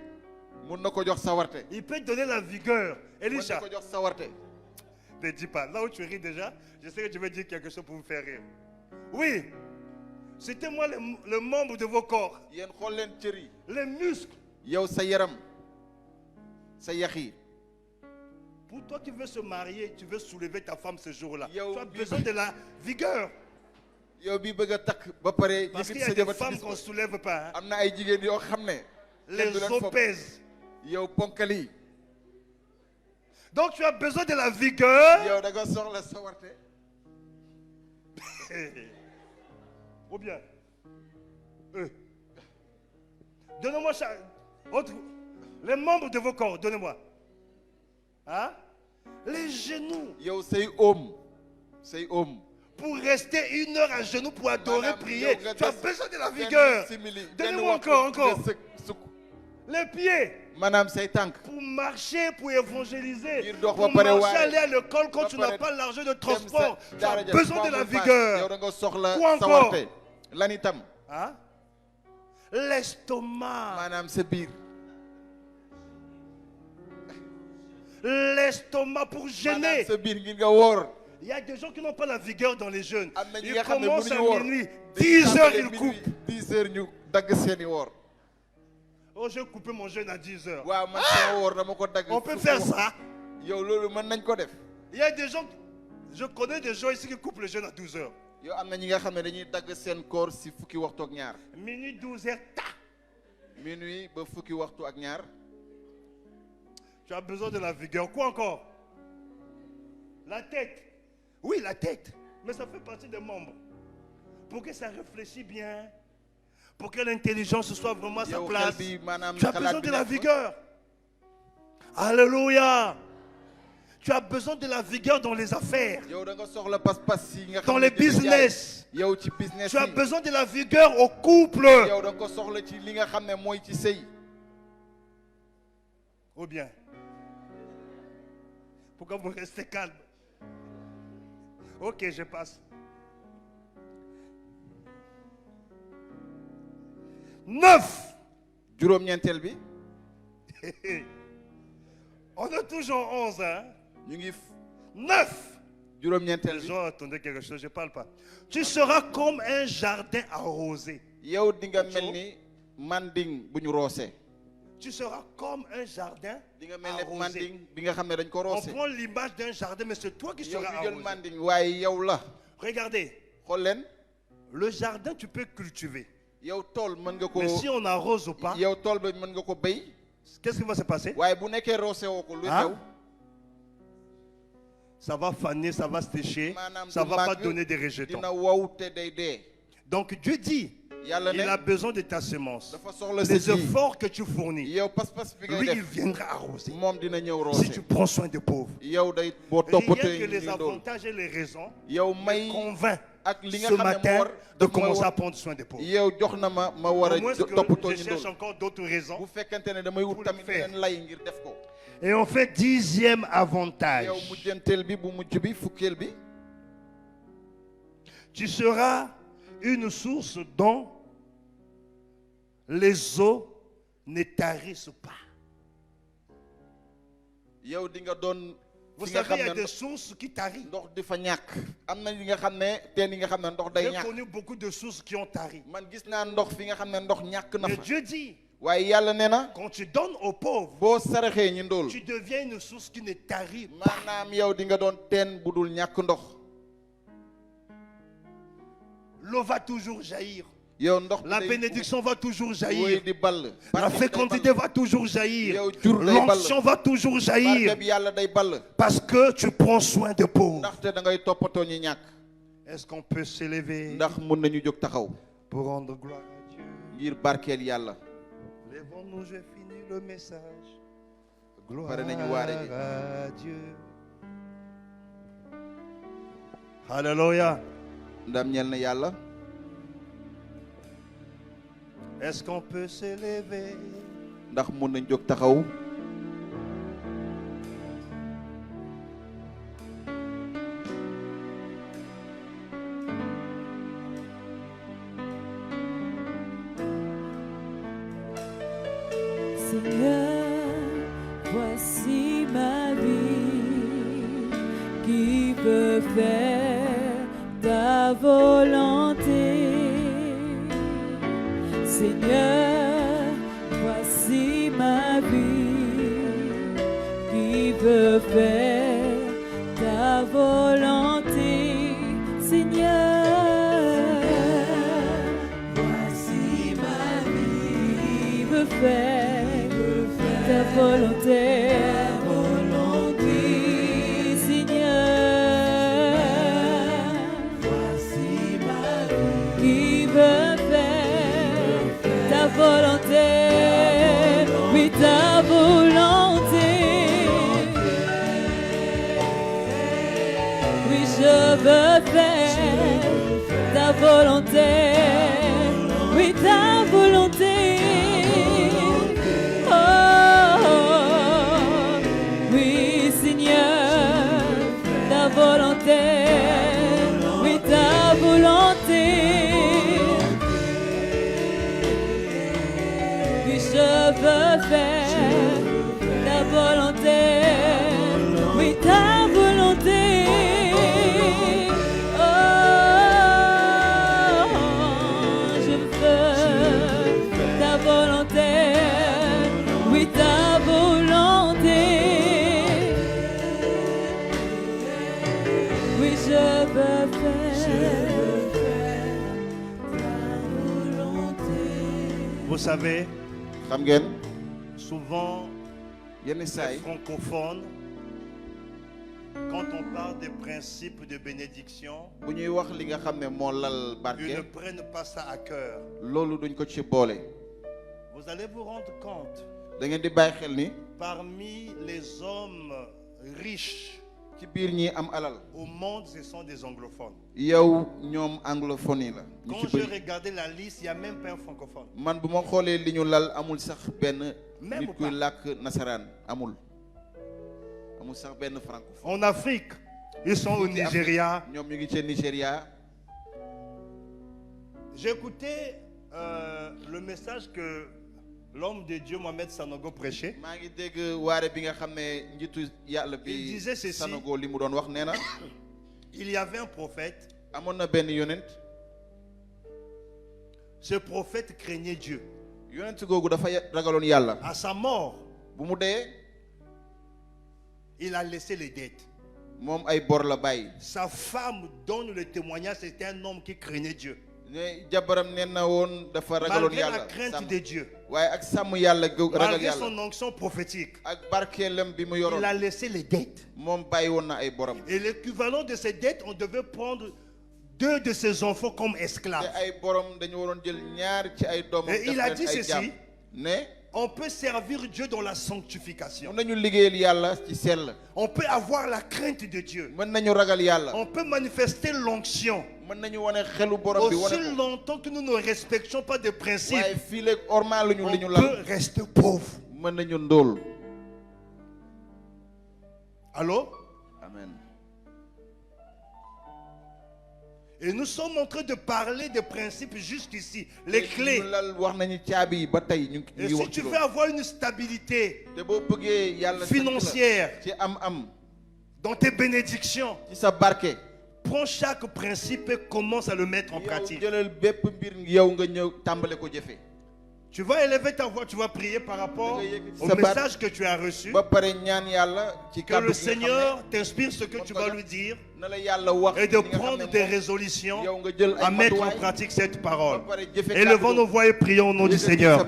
mën na ko jox sawarte. Il peut te donner la vigueur. mën na Elisha, ko jox sawarte. ne dis pas. Là où tu ris déjà, je sais que tu veux dire quelque chose pour me faire rire. Oui. Citez-moi les membres de vos corps. yéen xool leen cër yi. Les muscles. yow sa yaram. sa yax yi. Pour toi qui veux se marier, tu veux soulever ta femme ce jour-là. Yo, Tu as besoin de la vigueur. yow bi bëgg a takk ba pare. Parce qu'il y sa a des jabar femmes gis qu'on ko. ne soulève pas. Hein. am na ay jigéen yoo xam ne. kenn du Les leen foog. obèses. yow ponkal yi. Donc tu as besoin de la vigueur. yow da nga soxla sawarte. Ou bien. Donnez-moi les membres de vos corps, donnez-moi. Hein? Les genoux. yow say oom. say oom. Pour rester 1 heure à genoux pour adorer, Maanaam prier. yow nga Tu as des besoin de la benn vigueur. simili, Donnez-moi benn encore. waxtu nga sukk. Les pieds. maanaam say tànk. Pour marcher, pour évangéliser. Ngir dox Pour ba pare marcher, waaye. aller à l'école quand Ba tu n'as pare pas l'argent de dem transport. sa Tu as daara ja besoin de la yow vigueur. da nga soxla Quoi encore? sawarte. lan itam. Hein? L'estomac. maanaam sa biir. L'estomac pour maanaam gêner. sa biir ngir nga woor. Il y a des gens qui n'ont pas la vigueur dans les jeûnes. am na ñi Ils nga xam ne commencent mënuñu à woor. minuit. dañuy 10 heures, tàmbalee ils minuit, coupent. 10 heures ñu dagg seeni woor. Oh, j'ai coupé mon jeûne à 10 heures. waaw man sama woor dama ko dagg. On peut faire ça. yow loolu mën nañ ko def. Il y a des gens, je connais des gens ici qui coupent le jeûne à 12 heures. yow am na ñi nga xam ne dañuy dagg seen koor si fukki waxtu ak ñaar. Minuit, 12 heures, ta. minuit ba fukki waxtu ak ñaar. Tu as besoin de la vigueur. Quoi encore? La tête. Oui, la tête. Mais ça fait partie des membres. Pour que ça réfléchisse bien. Pour que l'intelligence soit vraiment à sa yow place. xel bi maanaam Tu as xalaat besoin bi de la nekk fa. vigueur. Alléluia. Tu as besoin de la vigueur dans les affaires. yow da nga soxla pas-pas yi nga Dans xam les ne dañuy jaay. business. yow ci business Tu as yi. besoin de la vigueur au couple. yow da nga ko soxla ci li nga xam ne mooy ci sëy. Ou bien. Pourquoi vous restez calme? Ok, je passe. 9. juróom-ñeenteel bi. On est toujours 11, hein? ñu ngi 9. juróom-ñeenteel Les bi. gens attendaient quelque chose, je ne parle pas. Tu seras comme un jardin arrosé. yow di nga mel ni manding bu ñu roose. Tu seras comme un jardin di nga mel ni arrosé. manding bi nga xam ne dañ ko On roose. prend l'image d'un jardin, mais c'est toi qui yow seras di jël arrosé. manding waaye yow la. Regardez, xool leen. le jardin, tu peux cultiver. yow tool mën nga ko. Mais si on arrose ou pas, yow tool ba mën nga ko béy. qu'est-ce qui va se passer? waaye bu nekkee roose woo ko lu Ah? xew. ça va faner, ça va sécher, ça ne va pas donner des rejetons. Donc Dieu dit, il a besoin de ta semence. Les efforts que tu fournis, lui, il viendra arroser. Si tu prends soin des pauvres. Rien que les avantages et les raisons me convainc ce matin de commencer à prendre soin des pauvres. Au moins que je cherche encore d'autres raisons pour le faire. Et on fait 10e avantage. Tu seras une source dont les eaux ne tarissent pas. Vous savez, il y a des sources qui tarissent. J'ai connu beaucoup de sources qui ont tari. Mais Dieu dit, quand tu donnes aux pauvres, tu deviens une source qui ne tarit pas. L'eau va toujours jaillir. La bénédiction va toujours jaillir. La fécondité va toujours jaillir. L'onction va toujours jaillir. Parce que tu prends soin des pauvres. Est-ce qu'on peut s'élever pour rendre gloire à Dieu? Lèvons-nous, j'ai fini le message. Gloire à Dieu. Alléluia. Est-ce qu'on peut s'élever? Seigneur, voici ma vie qui veut faire ta volonté. Seigneur, voici ma vie qui veut faire ta volonté. Seigneur, voici ma vie qui veut faire ta volonté. Volonté, oui ta volonté, oui je veux faire ta volonté, oui ta volonté, oh, oui Seigneur, ta volonté, oui ta volonté. Je veux faire ta volonté, oui ta volonté, oh, je veux ta volonté, oui ta volonté, oui je veux faire ta volonté. Vous savez, souvent, les francophones, quand on parle des principes de bénédiction, ils ne prennent pas ça à cœur. Vous allez vous rendre compte, parmi les hommes riches au monde, ce sont des anglophones. Quand je regardais la liste, il n'y a même pas un francophone. Même pas. En Afrique, ils sont au Nigeria. J'ai écouté le message que l'homme de Dieu Mohamed Sanogo prêchait. Il disait ceci. Il y avait un prophète. Ce prophète craignait Dieu. À sa mort, il a laissé les dettes. Sa femme donne le témoignage, c'était un homme qui craignait Dieu. Malgré la crainte de Dieu, malgré son onction prophétique, il a laissé les dettes. Et l'équivalent de ces dettes, on devait prendre 2 de ses enfants comme esclaves. Et il a dit ceci: on peut servir Dieu dans la sanctification. On peut avoir la crainte de Dieu. On peut manifester l'onction. Aussi longtemps que nous ne respections pas de principes, on peut rester pauvre. Allô? Amen. Et nous sommes en train de parler des principes juste ici, les clés. Et si tu veux avoir une stabilité financière dans tes bénédictions, prends chaque principe et commence à le mettre en pratique. Tu vas élever ta voix, tu vas prier par rapport au message que tu as reçu. Que le Seigneur t'inspire ce que tu vas lui dire et de prendre des résolutions à mettre en pratique cette parole. Élevons nos voix et prions au nom du Seigneur.